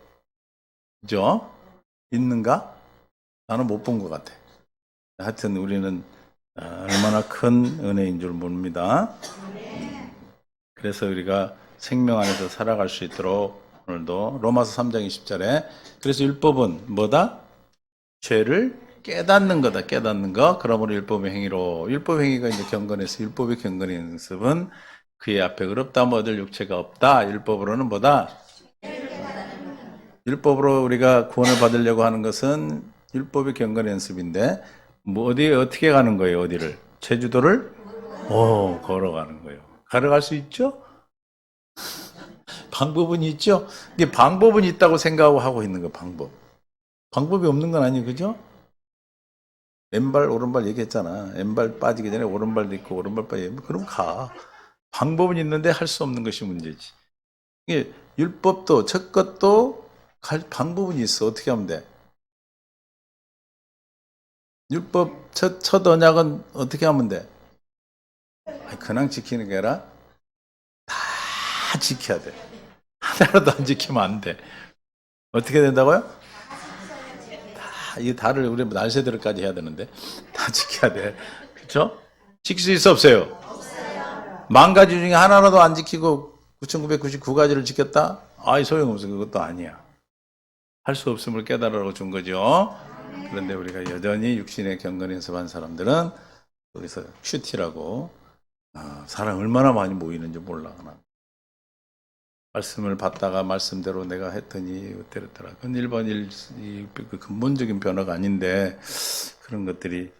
그죠? 있는가? 나는 못 본 것 같아. 하여튼 우리는 얼마나 큰 은혜인 줄 모릅니다. 그래서 우리가 생명 안에서 살아갈 수 있도록 오늘도 로마서 3장 20절에 그래서 율법은 뭐다? 죄를 깨닫는 거다. 깨닫는 거. 그러므로 율법의 행위로. 율법의 행위가 이제 경건에서 율법의 경건의 연습은 그의 앞에 의롭다함 얻을 육체가 없다. 율법으로는 뭐다? 율법으로 우리가 구원을 받으려고 하는 것은 율법의 경건의 연습인데 어떻게 가는 거예요? 어디를? 제주도를 걸어가는 거예요. 걸어갈 수 있죠? 방법은 있죠? 이게 방법은 있다고 생각하고 하고 있는 거 방법. 방법이 없는 건 아니에요, 그죠? 왼발, 오른발 얘기했잖아. 왼발 빠지기 전에 오른발도 있고, 오른발 빠지기 전에, 그럼 가. 방법은 있는데 할 수 없는 것이 문제지. 이게 율법도, 첫 것도 방법은 있어. 어떻게 하면 돼? 율법, 첫 언약은 어떻게 하면 돼? 그냥 지키는 게 아니라 다 지켜야 돼. 하나라도 안 지키면 안 돼. 어떻게 된다고요? 이 달을 우리 날새들까지 해야 되는데 다 지켜야 돼. 그렇죠? 지킬 수 있어 없어요? 만 가지 중에 하나라도 안 지키고 9,999가지를 지켰다? 아이 소용없어. 그것도 아니야. 할 수 없음을 깨달으라고 준 거죠. 그런데 우리가 여전히 육신의 경건 연습한 사람들은 여기서 큐티라고 사람 얼마나 많이 모이는지 몰라. 말씀을 받다가 말씀대로 내가 했더니 어때랬더라. 그건 일반 그 근본적인 변화가 아닌데 그런 것들이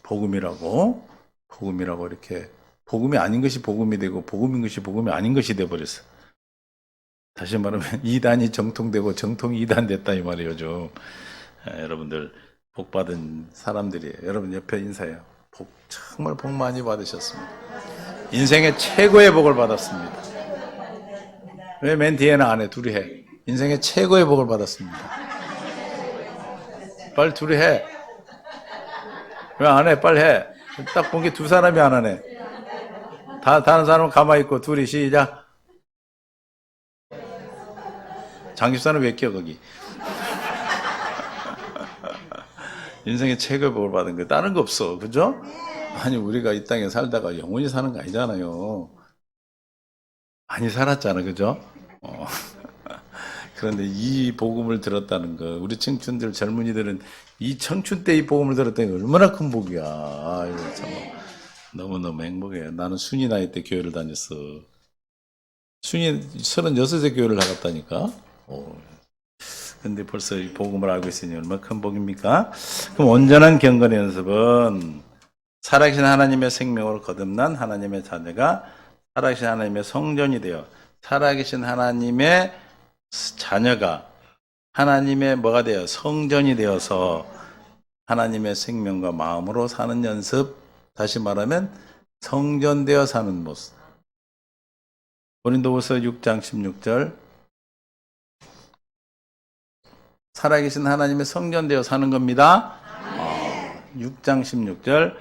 복음이라고 이렇게 복음이 아닌 것이 복음이 되고 복음인 것이 복음이 아닌 것이 돼버렸어. 다시 말하면 이단이 정통되고 정통이 이단 됐다 이 말이에요. 요즘 여러분들 복 받은 사람들이에요. 여러분 옆에 인사해요. 정말 복 많이 받으셨습니다. 인생의 최고의 복을 받았습니다. 왜 맨 뒤에는 안 해? 둘이 해. 인생의 최고의 복을 받았습니다. 빨리 둘이 해. 왜 안 해? 빨리 해. 딱 본 게 두 사람이 안 하네. 다른 사람은 가만히 있고 둘이 시작. 장집사는 왜 껴 거기? 인생의 최고의 복을 받은 거 다른 거 없어. 그죠? 아니 우리가 이 땅에 살다가 영원히 사는 거 아니잖아요. 많이 살았잖아. 그죠? 그런데 이 복음을 들었다는 거, 우리 청춘들, 젊은이들은 이 청춘 때 이 복음을 들었다는 게 얼마나 큰 복이야. 이거 참 너무너무 행복해요. 나는 순이 나이 때 교회를 다녔어. 순이 36세 교회를 나갔다니까. 근데 벌써 이 복음을 알고 있으니 얼마나 큰 복입니까? 그럼 온전한 경건의 연습은 살아계신 하나님의 생명으로 거듭난 하나님의 자녀가 살아계신 하나님의 성전이 되어 살아계신 하나님의 자녀가 하나님의 뭐가 되어 성전이 되어서 하나님의 생명과 마음으로 사는 연습, 다시 말하면 성전되어 사는 모습. 고린도후서 6장 16절 살아계신 하나님의 성전되어 사는 겁니다. 6장 16절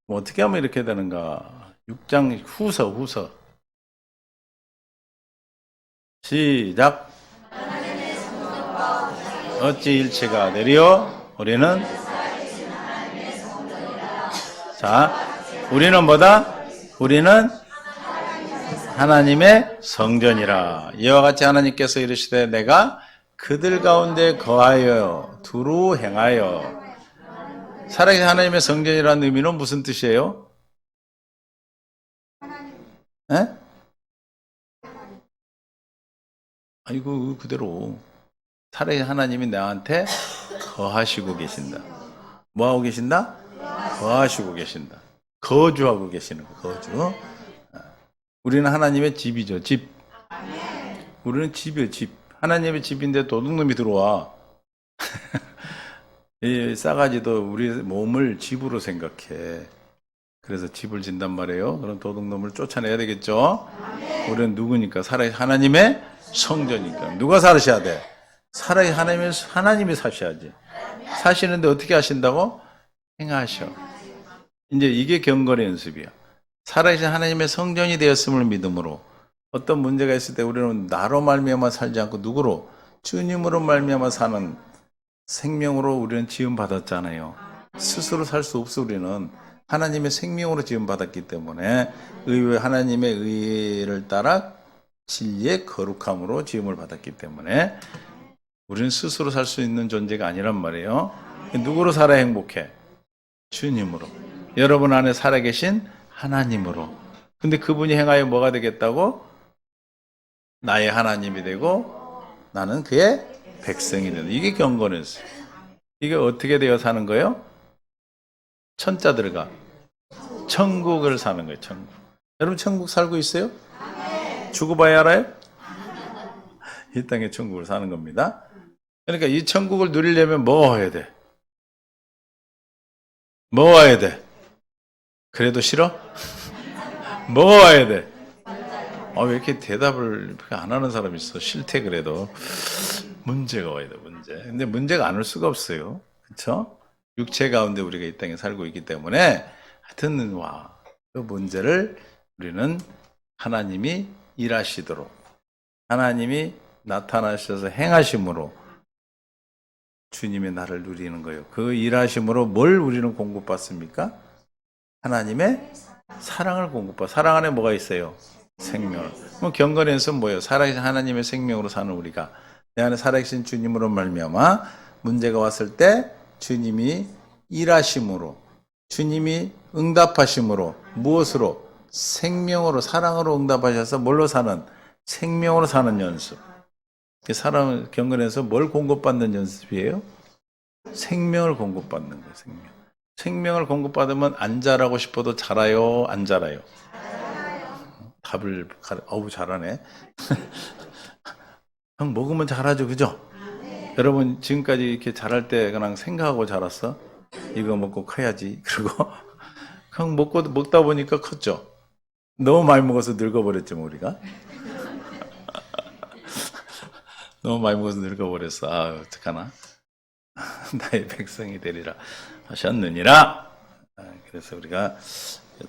뭐 어떻게 하면 이렇게 되는가? 6장 후서 시작. 어찌 일체가 내리요? 우리는 우리는 뭐다? 우리는 하나님의 성전이라. 이와 같이 하나님께서 이르시되 내가 그들 가운데 거하여 두루 행하여. 살아계신 하나님의 성전이라는 의미는 무슨 뜻이에요? 에? 아이고 그대로 살아계신 하나님이 나한테 거하시고 계신다. 뭐하고 계신다? 거하시고 계신다. 거주하고 계시는 거. 거주. 우리는 하나님의 집이죠. 집. 우리는 집이에요. 집. 하나님의 집인데 도둑놈이 들어와. 이 싸가지도 우리 몸을 집으로 생각해. 그래서 집을 짓단 말이에요. 그럼 도둑놈을 쫓아내야 되겠죠. 우리는 누구니까? 살아계신 하나님의 성전이니까. 누가 살으셔야 돼? 살아계신 하나님이 사셔야지. 사시는데 어떻게 하신다고? 행하셔. 이제 이게 경건의 연습이야. 살아계신 하나님의 성전이 되었음을 믿음으로 어떤 문제가 있을 때 우리는 나로 말미암아 살지 않고 누구로? 주님으로 말미암아 사는 생명으로 우리는 지음 받았잖아요. 스스로 살 수 없어. 우리는 하나님의 생명으로 지음 받았기 때문에 하나님의 의를 따라 진리의 거룩함으로 지음을 받았기 때문에 우리는 스스로 살 수 있는 존재가 아니란 말이에요. 누구로 살아야 행복해? 주님으로. 여러분 안에 살아계신 하나님으로. 근데 그분이 행하여 뭐가 되겠다고? 나의 하나님이 되고 나는 그의 백성이 된다. 이게 경건이었어요. 이게 어떻게 되어 사는 거예요? 천자 들어가. 천국을 사는 거예요. 천국. 여러분 천국 살고 있어요? 죽어봐야 알아요? 이 땅에 천국을 사는 겁니다. 그러니까 이 천국을 누리려면 뭐 해야 돼? 뭐 해야 돼? 그래도 싫어? 뭐 해야 돼? 왜 이렇게 대답을 안 하는 사람이 있어? 싫대 그래도. 문제가 와야 돼, 문제. 근데 문제가 안 올 수가 없어요. 그렇죠? 육체 가운데 우리가 이 땅에 살고 있기 때문에 하여튼 그 문제를 우리는 하나님이 일하시도록 하나님이 나타나셔서 행하심으로 주님의 나를 누리는 거예요. 그 일하심으로 뭘 우리는 공급받습니까? 하나님의 사랑을 공급받아. 사랑 안에 뭐가 있어요? 생명. 그럼 경건에서 뭐예요? 살아계신 하나님의 생명으로 사는 우리가 내 안에 살아계신 주님으로 말미암아 문제가 왔을 때 주님이 일하심으로 주님이 응답하심으로 무엇으로? 생명으로 사랑으로 응답하셔서 뭘로 사는? 생명으로 사는 연습. 사람 경건에서 뭘 공급받는 연습이에요? 생명을 공급받는 거예요. 생명을 공급받으면 안 자라고 싶어도 자라요, 안 자라요? 답을 어우 잘하네. 형 먹으면 자라죠, 그죠? 여러분 지금까지 이렇게 자랄 때 그냥 생각하고 자랐어? 이거 먹고 커야지. 그리고 그냥 먹다 보니까 컸죠. 너무 많이 먹어서 늙어버렸죠, 우리가. 너무 많이 먹어서 늙어버렸어. 아, 어떡하나? 나의 백성이 되리라 하셨느니라. 그래서 우리가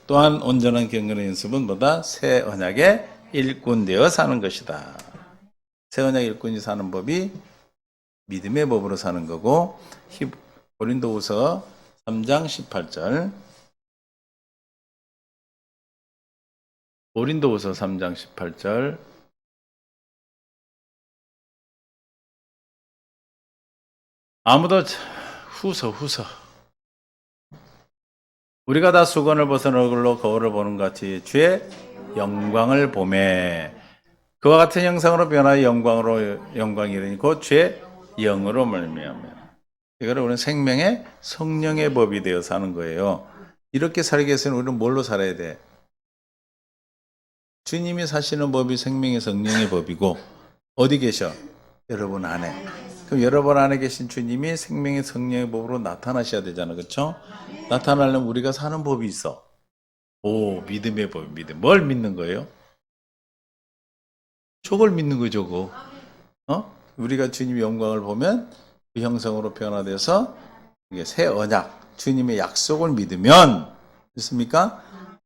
또한 온전한 경건의 연습은 뭐다? 새 언약의 일꾼 되어 사는 것이다. 새 언약 일꾼이 사는 법이 믿음의 법으로 사는 거고, 고린도후서 3장 18절. 고린도후서 3장 18절. 아무도 후서 우리가 다 수건을 벗은 얼굴로 거울을 보는 것 같이 주의 영광을 보매 그와 같은 형상으로 변하여 영광이 이르니 곧 주의 영으로 말미암아. 이거를 우리는 생명의 성령의 법이 되어 사는 거예요. 이렇게 살기 위해서는 우리는 뭘로 살아야 돼? 주님이 사시는 법이 생명의 성령의 법이고, 어디 계셔? 여러분 안에. 그럼 여러분 안에 계신 주님이 생명의 성령의 법으로 나타나셔야 되잖아, 그렇죠? 나타나려면 우리가 사는 법이 있어. 오, 믿음의 법, 믿음. 뭘 믿는 거예요? 저걸 믿는 거죠, 저거. 우리가 주님의 영광을 보면 그 형성으로 변화돼서 이게 새 언약, 주님의 약속을 믿으면, 됐습니까?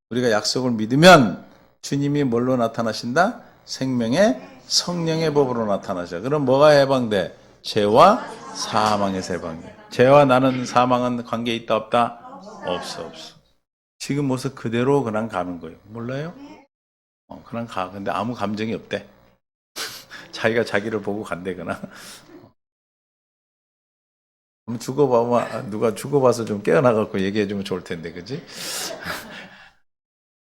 우리가 약속을 믿으면 주님이 뭘로 나타나신다? 생명의 성령의 법으로 나타나죠. 그럼 뭐가 해방돼? 죄와 사망에서 해방돼. 죄와 나는 사망은 관계 있다 없다? 없어. 지금 모습 그대로 그냥 가는 거예요. 몰라요? 그냥 가. 근데 아무 감정이 없대. 자기가 자기를 보고 간대, 그냥. 죽어봐봐. 누가 죽어봐서 좀 깨어나갖고 얘기해주면 좋을 텐데, 그지?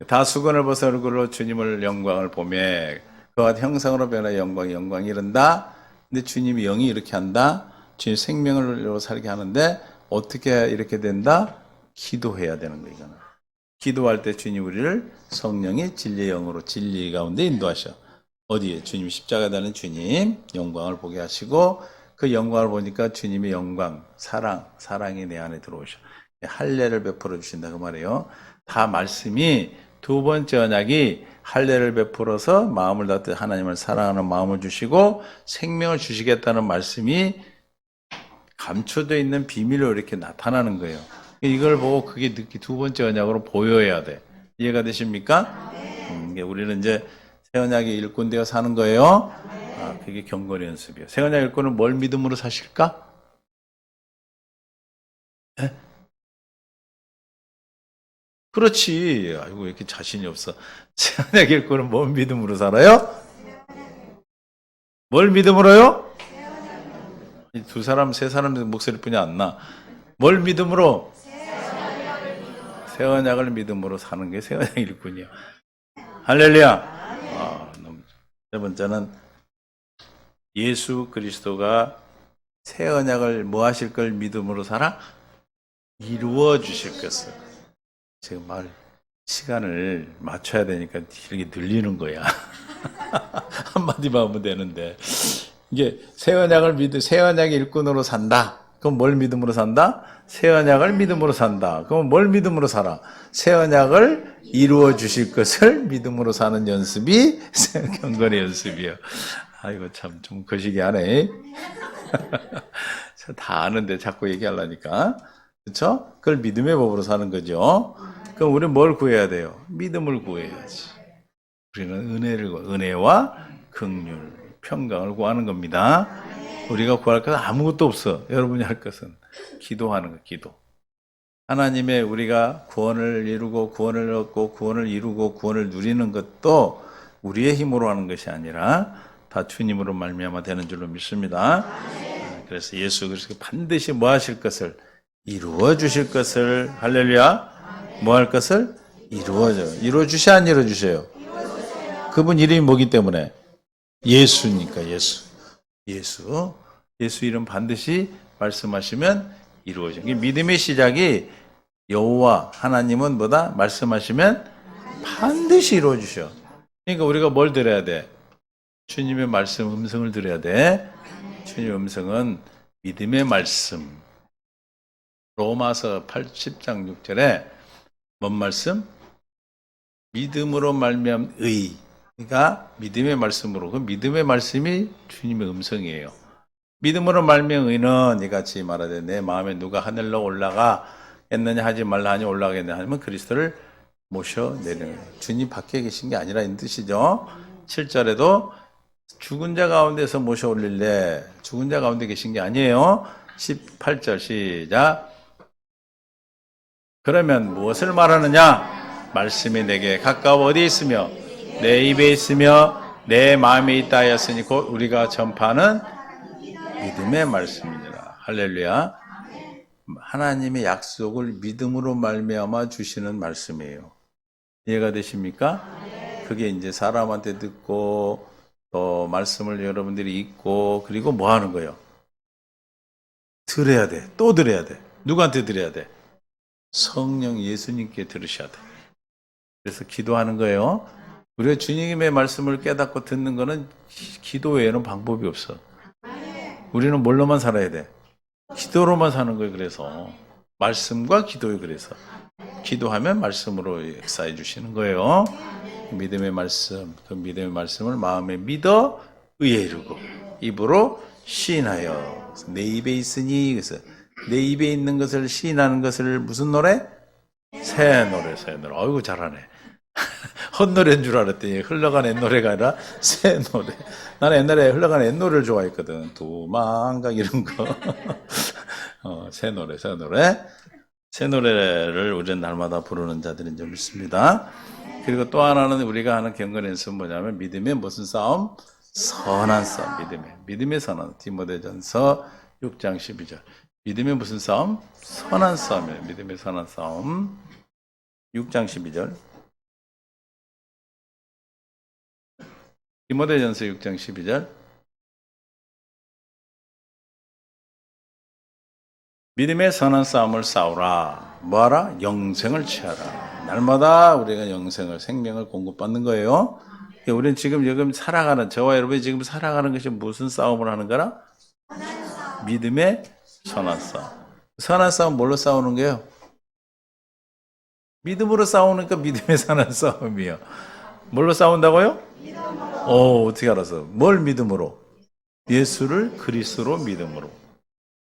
다 수건을 벗은 얼굴로 주님을 영광을 보며 그와 형상으로 변화 영광이 이른다. 근데 주님이 영이 이렇게 한다. 주님 생명으로 살게 하는데 어떻게 이렇게 된다? 기도해야 되는 거예요. 이거는. 기도할 때 주님 우리를 성령이 진리의 영으로 진리 가운데 인도하셔. 어디에? 주님 십자가에 달린 주님 영광을 보게 하시고 그 영광을 보니까 주님의 영광, 사랑이 내 안에 들어오셔. 할례를 베풀어 주신다 그 말이에요. 다 말씀이 두 번째 언약이 할례를 베풀어서 마음을 다해 하나님을 사랑하는 마음을 주시고 생명을 주시겠다는 말씀이 감춰져 있는 비밀로 이렇게 나타나는 거예요. 이걸 보고 그게 두 번째 언약으로 보여야 돼. 이해가 되십니까? 우리는 이제 새 언약의 일꾼 되어 사는 거예요. 그게 경건의 연습이에요. 새 언약 일꾼은 뭘 믿음으로 사실까? 에? 그렇지. 아이고, 왜 이렇게 자신이 없어. 새 언약 일꾼은 뭔 믿음으로 살아요? 뭘 믿음으로요? 두 사람, 세 사람 목소리뿐이 안 나. 뭘 믿음으로? 새 언약을 믿음으로 사는 게 새 언약 일꾼이야. 할렐루야. 세 번째는 예수 그리스도가 새 언약을 뭐 하실 걸 믿음으로 살아? 이루어 주실 것을. 지금 말 시간을 맞춰야 되니까 이렇게 늘리는 거야. 한마디만 하면 되는데. 이게 새 언약의 일꾼으로 산다. 그럼 뭘 믿음으로 산다? 새 언약을 믿음으로 산다. 그럼 뭘 믿음으로 살아? 새 언약을 이루어 주실 것을 믿음으로 사는 연습이 경건의 연습이에요. 아이고 참 좀 거시기하네. 다 아는데 자꾸 얘기하려니까. 그렇죠? 그걸 믿음의 법으로 사는 거죠. 그럼 우리는 뭘 구해야 돼요? 믿음을 구해야지. 우리는 은혜와 긍휼, 평강을 구하는 겁니다. 우리가 구할 것은 아무것도 없어. 여러분이 할 것은 기도하는 거, 기도. 하나님의 우리가 구원을 이루고 구원을 얻고 구원을 이루고 구원을 누리는 것도 우리의 힘으로 하는 것이 아니라 다 주님으로 말미암아 되는 줄로 믿습니다. 그래서 예수 그리스도가 반드시 뭐 하실 것을 이루어 주실 것을 할렐루야. 뭐 할 것을 이루어 주셔 안 이루어 주셔요? 그분 이름이 뭐기 때문에 예수니까 예수. 예수 이름 반드시 말씀하시면 이루어져. 믿음의 시작이 여호와 하나님은 뭐다? 말씀하시면 반드시 이루어 주셔. 그러니까 우리가 뭘 들어야 돼? 주님의 말씀 음성을 들어야 돼. 주님의 음성은 믿음의 말씀. 로마서 10장 6절에 뭔 말씀? 믿음으로 말미암은 의. 그러니까 믿음의 말씀으로. 그 믿음의 말씀이 주님의 음성이에요. 믿음으로 말미암은 의는 이같이 말하되 내 마음에 누가 하늘로 올라가겠느냐 하지 말라 하니 올라가겠느냐 하면 그리스도를 모셔내는 주님 밖에 계신 게 아니라 이 뜻이죠. 7절에도 죽은 자 가운데서 모셔 올릴래. 죽은 자 가운데 계신 게 아니에요. 18절 시작. 그러면 무엇을 말하느냐? 말씀이 내게 가까워 어디에 있으며 내 입에 있으며 내 마음에 있다 하였으니 곧 우리가 전파하는 믿음의 말씀이니라. 할렐루야. 하나님의 약속을 믿음으로 말미암아 주시는 말씀이에요. 이해가 되십니까? 그게 이제 사람한테 듣고 또 말씀을 여러분들이 읽고 그리고 뭐 하는 거예요? 들어야 돼. 또 들어야 돼. 누구한테 들어야 돼? 성령 예수님께 들으셔야 돼. 그래서 기도하는 거예요. 우리가 주님의 말씀을 깨닫고 듣는 거는 기도 외에는 방법이 없어. 우리는 뭘로만 살아야 돼? 기도로만 사는 거예요. 그래서 말씀과 기도예요. 그래서 기도하면 말씀으로 역사해 주시는 거예요. 믿음의 말씀, 그 믿음의 말씀을 마음에 믿어 의에 이르고 입으로 시인하여. 내 입에 있으니, 그래서 내 입에 있는 것을 시인하는 것을 무슨 노래? 새 노래. 어이구 잘하네. 헛노래인 줄 알았더니 흘러간 옛노래가 아니라 새 노래. 나는 옛날에 흘러간 옛노래를 좋아했거든. 도망가 이런 거. 새 노래. 새 노래를 우리는 날마다 부르는 자들인 줄 믿습니다. 그리고 또 하나는 우리가 하는 경건 연습은 뭐냐면 믿음의 무슨 싸움? 선한 싸움. 믿음의 선한. 디모데전서 6장 12절. 믿음의 무슨 싸움? 선한 싸움이에요. 믿음의 선한 싸움. 6장 12절. 디모데전서 6장 12절. 믿음의 선한 싸움을 싸우라. 뭐하라? 영생을 취하라. 날마다 우리가 영생을, 생명을 공급받는 거예요. 우리는 지금 살아가는, 저와 여러분이 지금 살아가는 것이 무슨 싸움을 하는 거라? 믿음의 선한 싸움. 선한 싸움 뭘로 싸우는 거예요? 믿음으로 싸우니까 믿음의 선한 싸움이에요. 뭘로 싸운다고요? 어떻게 알았어? 뭘 믿음으로? 예수를 그리스도로 믿음으로.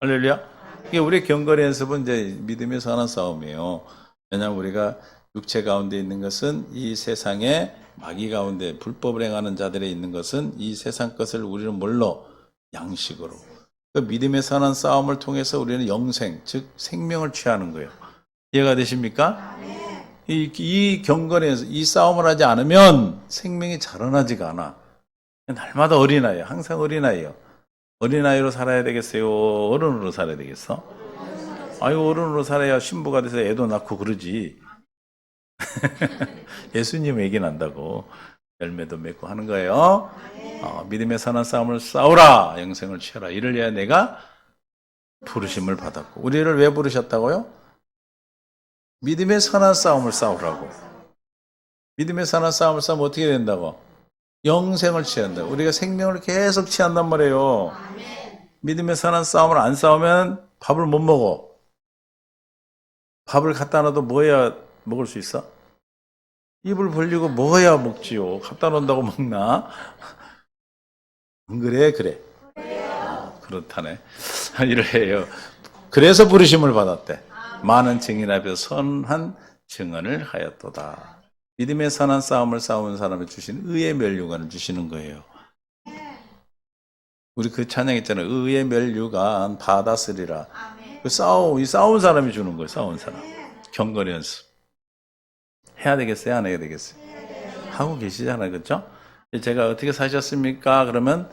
할렐루야. 이게 우리 경건의 연습은 이제 믿음의 선한 싸움이에요. 왜냐하면 우리가 육체 가운데 있는 것은 이 세상의 마귀 가운데 불법을 행하는 자들에 있는 것은 이 세상 것을 우리는 뭘로? 양식으로. 그 믿음의 선한 싸움을 통해서 우리는 영생, 즉 생명을 취하는 거예요. 이해가 되십니까? 이 경건에서 이 싸움을 하지 않으면 생명이 자라나지가 않아. 날마다 어린아이예요. 항상 어린아이예요. 어린아이로 살아야 되겠어요? 어른으로 살아야 되겠어? 아유, 어른으로 살아야 신부가 돼서 애도 낳고 그러지. 예수님 얘기 난다고 열매도 맺고 하는 거예요. 믿음의 선한 싸움을 싸우라. 영생을 취하라. 이를 위하여 내가 부르심을 받았고. 우리를 왜 부르셨다고요? 믿음의 선한 싸움을 싸우라고. 믿음의 선한 싸움을 싸우면 어떻게 된다고? 영생을 취한다. 우리가 생명을 계속 취한단 말이에요. 믿음의 선한 싸움을 안 싸우면 밥을 못 먹어. 밥을 갖다 놔도 먹어야 먹을 수 있어? 입을 벌리고 먹어야 먹지요. 갖다 놓는다고 먹나? 안 그래? 그래. 그렇다네. 이래요. 그래서 부르심을 받았대. 많은 증인 앞에서 선한 증언을 하였도다. 믿음의 선한 싸움을 싸우는 사람에 주신 의의 멸류관을 주시는 거예요. 우리 그 찬양 있잖아요. 의의 멸류관 받았으리라. 이 싸운 사람이 주는 거예요. 싸운 사람. 경건의 연습. 해야 되겠어요? 안 해야 되겠어요? 하고 계시잖아요. 그렇죠? 제가 어떻게 사셨습니까? 그러면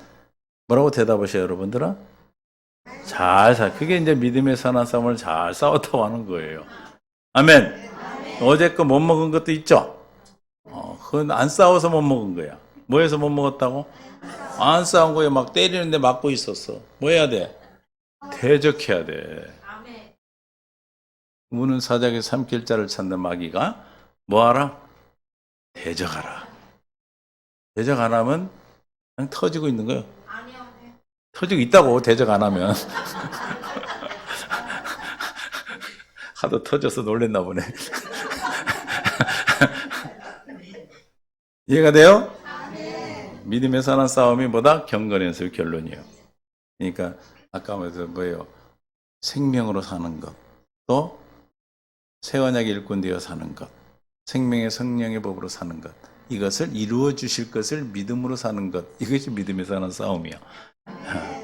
뭐라고 대답하셔요, 여러분들은? 그게 이제 믿음의 선한 싸움을 잘 싸웠다고 하는 거예요. 아멘. 어제 거 못 먹은 것도 있죠? 그건 안 싸워서 못 먹은 거야. 뭐해서 못 먹었다고? 안 싸운 거에 막 때리는데 맞고 있었어. 뭐 해야 돼? 대적해야 돼. 우는 사자기 삼킬자를 찾는 마귀가 뭐하라? 대적하라. 대적 안 하면 그냥 터지고 있는 거예요. 터지고 있다고, 대적 안 하면. 하도 터져서 놀랬나 보네. 이해가 돼요? 믿음의 선한 싸움이 뭐다? 경건에서의 결론이에요. 그러니까 아까 말해서 뭐예요? 생명으로 사는 것, 또 새언약의 일꾼 되어 사는 것, 생명의 성령의 법으로 사는 것, 이것을 이루어 주실 것을 믿음으로 사는 것, 이것이 믿음의 선한 싸움이야.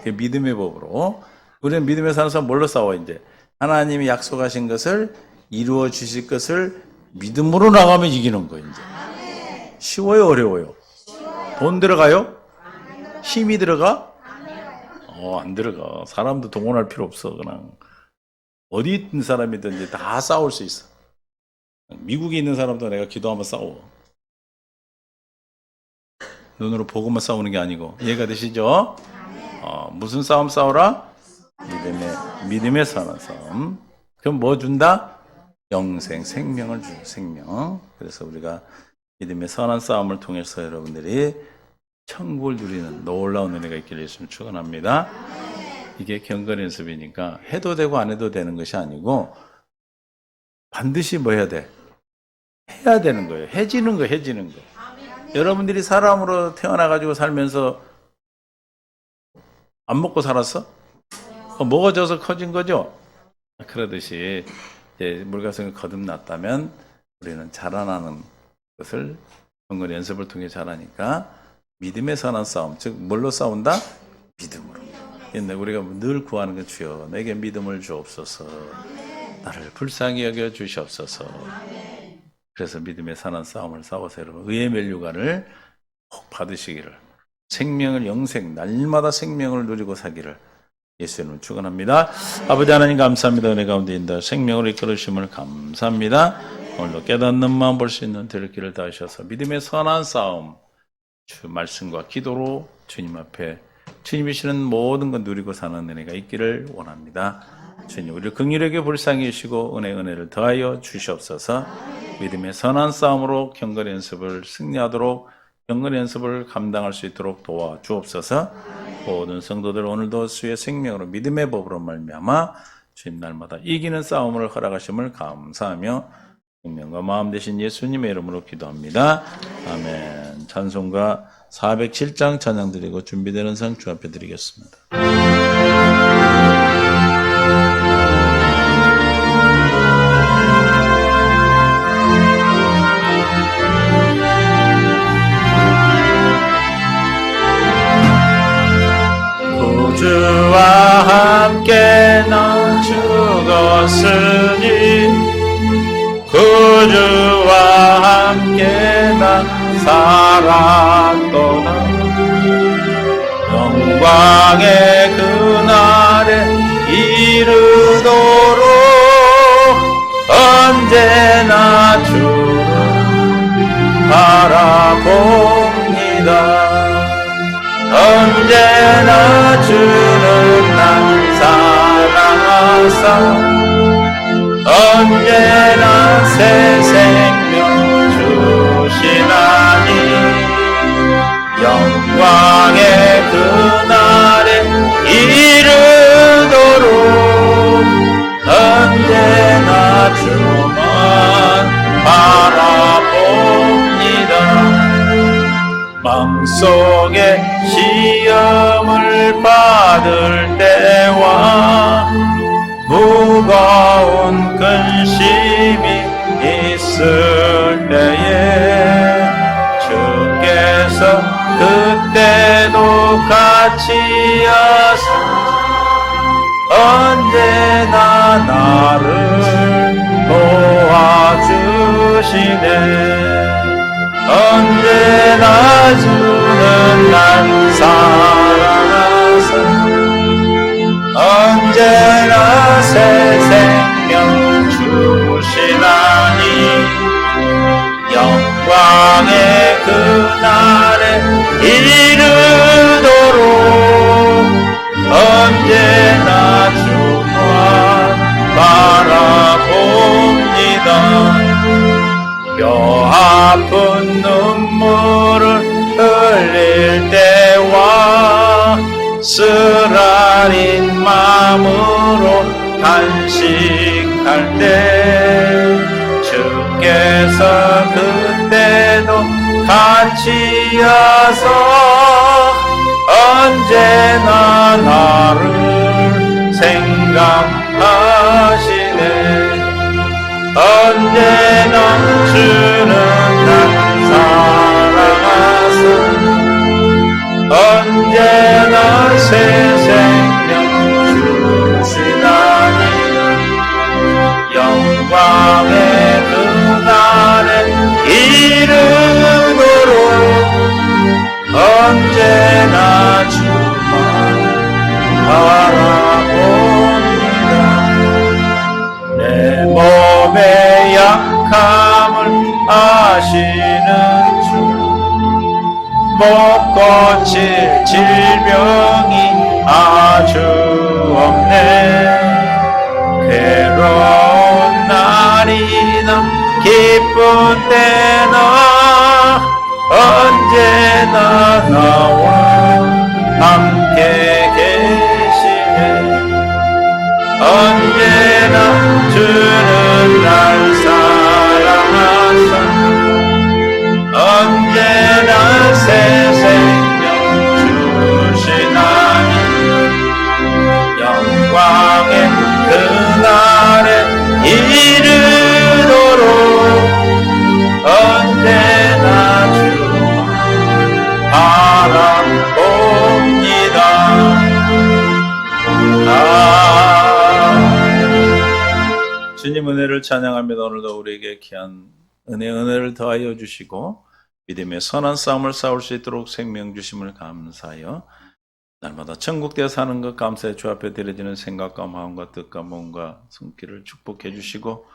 믿음의 법으로. 우리는 믿음의 선한 싸움 뭘로 싸워? 이제 하나님이 약속하신 것을 이루어 주실 것을 믿음으로 나가면 이기는 거예요. 이제 쉬워요, 어려워요? 돈 들어가요? 힘이 들어가? 안 들어가. 사람도 동원할 필요 없어. 그냥 어디 있는 사람이든지 다 싸울 수 있어. 미국에 있는 사람도 내가 기도하면 싸워. 눈으로 보고만 싸우는 게 아니고. 이해가 되시죠? 무슨 싸움 싸우라? 믿음의 선한 싸움. 그럼 뭐 준다? 영생, 생명을 주 생명. 그래서 우리가 믿음의 선한 싸움을 통해서 여러분들이 천국을 누리는 놀라운 은혜가 있기를 예수님 축원합니다. 이게 경건 연습이니까 해도 되고 안 해도 되는 것이 아니고 반드시 뭐 해야 돼? 해야 되는 거예요. 해지는 거. 여러분들이 사람으로 태어나가지고 살면서 안 먹고 살았어? 먹어져서 커진 거죠? 그러듯이 이제 물가성이 거듭났다면 우리는 자라나는 것을 경건 연습을 통해 자라니까 믿음의 선한 싸움, 즉 뭘로 싸운다? 믿음으로. 옛날 우리가 늘 구하는 게 주여 내게 믿음을 주옵소서, 나를 불쌍히 여겨 주시옵소서. 그래서 믿음의 선한 싸움을 싸워서 여러분 의의 면류관을 꼭 받으시기를, 생명을 영생 날마다 생명을 누리고 사기를 예수님을 축원합니다. 아버지 하나님 감사합니다. 은혜 가운데 인다 생명을 이끌으심을 감사합니다. 오늘도 깨닫는 마음 볼 수 있는 될 길을 다하셔서 믿음의 선한 싸움 주 말씀과 기도로 주님 앞에 주님이 시는 모든 것 누리고 사는 은혜가 있기를 원합니다. 주님 우리를 긍휼하게 불쌍히 여시고 은혜를 더하여 주시옵소서. 믿음의 선한 싸움으로 경건 연습을 승리하도록 경건 연습을 감당할 수 있도록 도와주옵소서. 모든 성도들 오늘도 주의 생명으로 믿음의 법으로 말미암아 주님 날마다 이기는 싸움을 허락하심을 감사하며 생명과 마음 되신 예수님의 이름으로 기도합니다. 아멘. 찬송가 407장 찬양 드리고 준비되는 상 주 앞에 드리겠습니다. 구주와 함께 나 죽었으니 구주와 함께 나 살았도다. 영광의 그날에 이르도록 언제나 주를 바라봅니다. 언제나 주는 날 사랑하사 언제나 새 생명 주시나니 영광의 그날에 이르도록 언제나 주만 바라봅니다. 마음속에 시험을 받을 때와 무거운 근심이 있을 때에 주께서 그때도 같이 하사 언제나 나를 도와주시네. 언제나 주는 날 사랑하사 언제나 새 생명 주시나니 영광의 그날에 이르도록 뼈 아픈 눈물을 흘릴 때와 쓰라린 마음으로 단식할 때 주께서 그때도 같이 하서 언제나 나를 생각하시네. 언제나 주는 날 사랑하사 언제나 새 생명 주시다니 영광의 그날에 이름으로 언제나 주만 바라봅니다. 내 몸의 약함을 아시는 주 못 고칠 질병이 아주 없네. 괴로운 날이나 기쁜 때나 언제나 나와 함께 계시네. 언제나 주는 날 사랑하사 언제나 새 생명 주시나니 영광의 그날에 이르도록 언제나 주만 바라봅니다. 주님 은혜를 찬양합니다. 오늘도 우리에게 귀한 은혜를 더하여 주시고 믿음의 선한 싸움을 싸울 수 있도록 생명 주심을 감사하여 날마다 천국되어 사는 것 감사해 주 앞에 드려지는 생각과 마음과 뜻과 몸과 손길을 축복해 주시고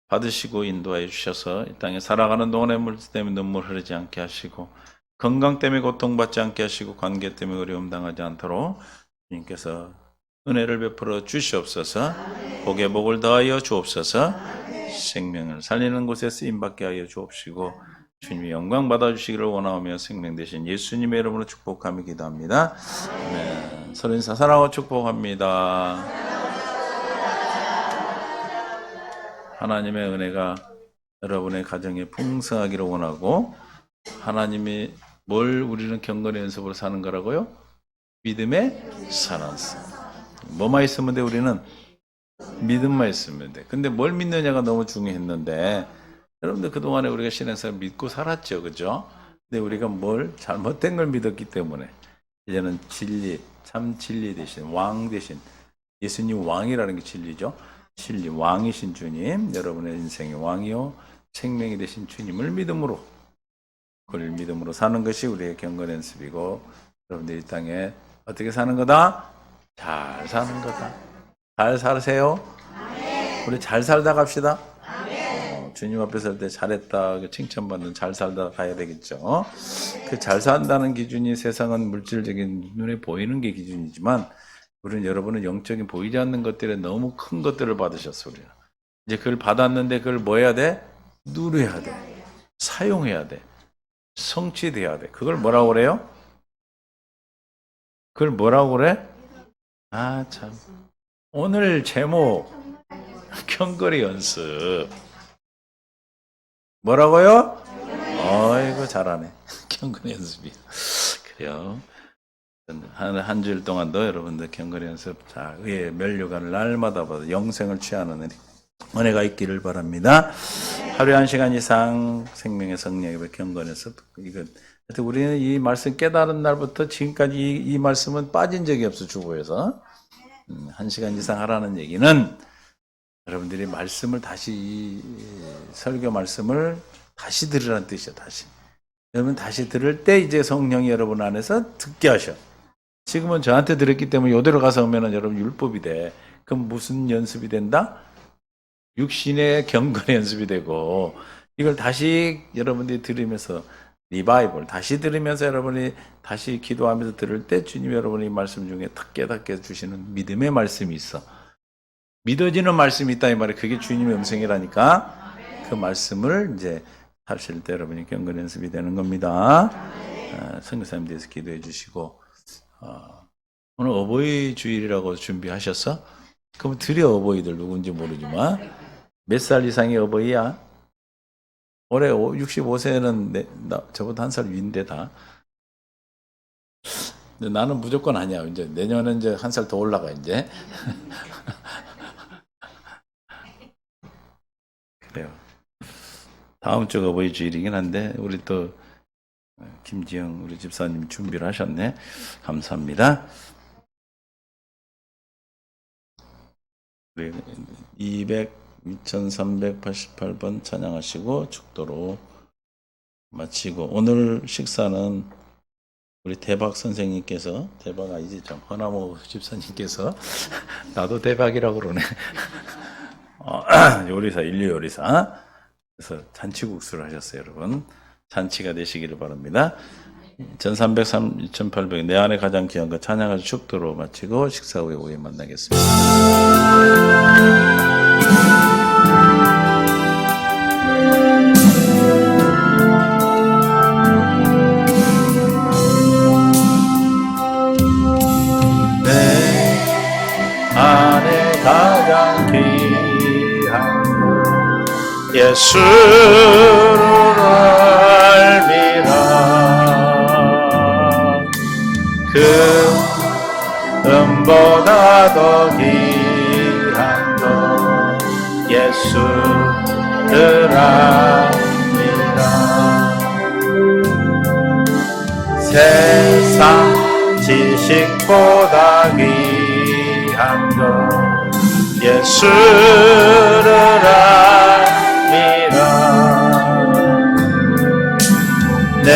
받으시고 인도하여 주셔서 이 땅에 살아가는 동안에 물질 때문에 눈물 흐르지 않게 하시고 건강 때문에 고통받지 않게 하시고 관계 때문에 어려움 당하지 않도록 주님께서 은혜를 베풀어 주시옵소서. 복에 복을 더하여 주옵소서. 생명을 살리는 곳에 쓰임받게 하여 주옵시고 주님이 영광 받아주시기를 원하오며 생명 되신 예수님의 이름으로 축복하며 기도합니다. 아멘. 서로 인사 사랑하고 축복합니다. 하나님의 은혜가 여러분의 가정에 풍성하기를 원하고 하나님이 뭘 우리는 경건의 연습으로 사는 거라고요? 믿음의 사랑. 뭐만 있으면 돼? 우리는 믿음만 있으면 돼. 근데 뭘 믿느냐가 너무 중요했는데 여러분들 그동안에 우리가 신앙생활 믿고 살았죠. 그죠? 근데 우리가 뭘 잘못된 걸 믿었기 때문에 이제는 진리, 참 진리 대신 왕 대신 예수님 왕이라는 게 진리죠. 진리 왕이신 주님, 여러분의 인생의 왕이요 생명이 되신 주님을 믿음으로 그를 믿음으로 사는 것이 우리의 경건 연습이고 여러분들 이 땅에 어떻게 사는 거다? 잘 사는 거다. 잘 사세요. 우리 잘 살다 갑시다. 주님 앞에 설 때 잘했다 칭찬받는 잘 살다 가야 되겠죠. 그 잘 산다는 기준이 세상은 물질적인 눈에 보이는 게 기준이지만 우리는 여러분은 영적인 보이지 않는 것들에 너무 큰 것들을 받으셨어. 우리는 이제 그걸 받았는데 그걸 뭐 해야 돼? 누려야 돼. 사용해야 돼. 성취돼야 돼. 그걸 뭐라고 그래요? 그걸 뭐라고 그래? 아 참. 오늘 제목 경거리 연습. 뭐라고요? 어이구 잘하네. 경건 연습이. 그래요. 한 주일 동안도 여러분들 경건 연습 자 의의 면류관을 날마다 받아 영생을 취하는 은혜가 있기를 바랍니다. 하루에 1시간 이상 생명의 성령의 경건 연습. 이건 하여튼 우리는 이 말씀 깨달은 날부터 지금까지 이 말씀은 빠진 적이 없어 주보에서 1시간 이상 하라는 얘기는 여러분들이 말씀을 다시 이 설교 말씀을 다시 들으라는 뜻이야. 다시 여러분 다시 들을 때 이제 성령이 여러분 안에서 듣게 하셔. 지금은 저한테 들었기 때문에 이대로 가서 오면은 여러분 율법이 돼. 그럼 무슨 연습이 된다? 육신의 경건의 연습이 되고 이걸 다시 여러분들이 들으면서 리바이벌 다시 들으면서 여러분이 다시 기도하면서 들을 때 주님 여러분이 말씀 중에 탁 깨닫게 주시는 믿음의 말씀이 있어. 믿어지는 말씀이 있다 이 말이에요. 그게 주님의 음성이라니까. 그 그 말씀을 이제 하실 때 여러분이 경건 연습이 되는 겁니다. 선교사님 대해서 기도해 주시고, 오늘 어버이 주일이라고 준비하셨어? 그럼 드려 어버이들 누군지 모르지만 몇 살 이상의 어버이야? 올해 65세는 저보다 한 살 위인데 다. 근데 나는 무조건 아니야. 이제 내년에 이제 한 살 더 올라가 이제. 그래요. 다음 주가 어버이 주일이긴 한데 우리 또 김지영 우리 집사님 준비를 하셨네. 감사합니다. 우리 2388번 찬양하시고 축도로 마치고 오늘 식사는 우리 대박 선생님께서 대박 아니지 좀 허나모 집사님께서 나도 대박이라고 그러네. 요리사 인류 요리사 그래서 잔치국수를 하셨어요. 여러분 잔치가 되시기를 바랍니다. 1303, 2800 내 안에 가장 귀한 것 찬양을 축도로 마치고 식사 후에 오후에 만나겠습니다. 내 안에 가장 귀한 것 예수를 알미라 금보다 더 귀한 것 예수를 압니다. 세상 지식보다 귀한 것 예수를 압니다. 내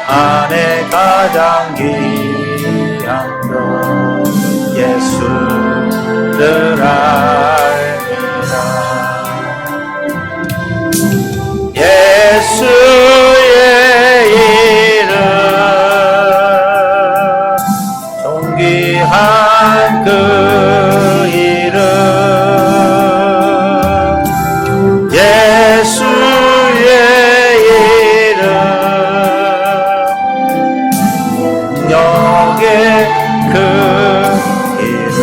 안에 가장 귀한 것 예수를 알미라. 예수의 이름 존귀한 그 이름 예수의 이름 능력의 그 이름.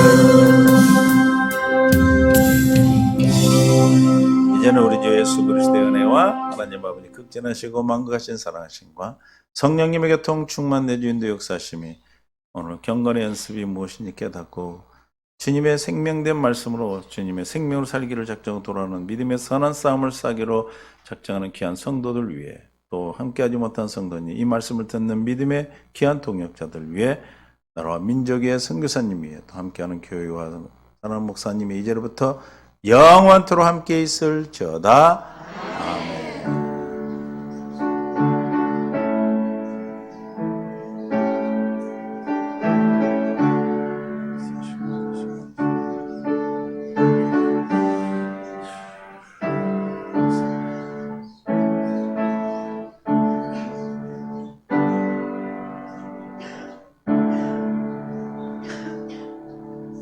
이제는 우리 주 예수 그리스도의 은혜와 하나님 아버지 극진하시고 만극하신 사랑하심과 성령님의 교통 충만 내주인도 역사하심이 오늘 경건의 연습이 무엇인지 깨닫고 주님의 생명된 말씀으로 주님의 생명으로 살기를 작정하고 돌아오는 믿음의 선한 싸움을 싸기로 작정하는 귀한 성도들 위해 또 함께하지 못한 성도니 이 말씀을 듣는 믿음의 귀한 동역자들 위해 나라와 민족의 선교사님 위해 또 함께하는 교회와 사랑하는 목사님이 이제로부터 영원토록 함께 있을지어다.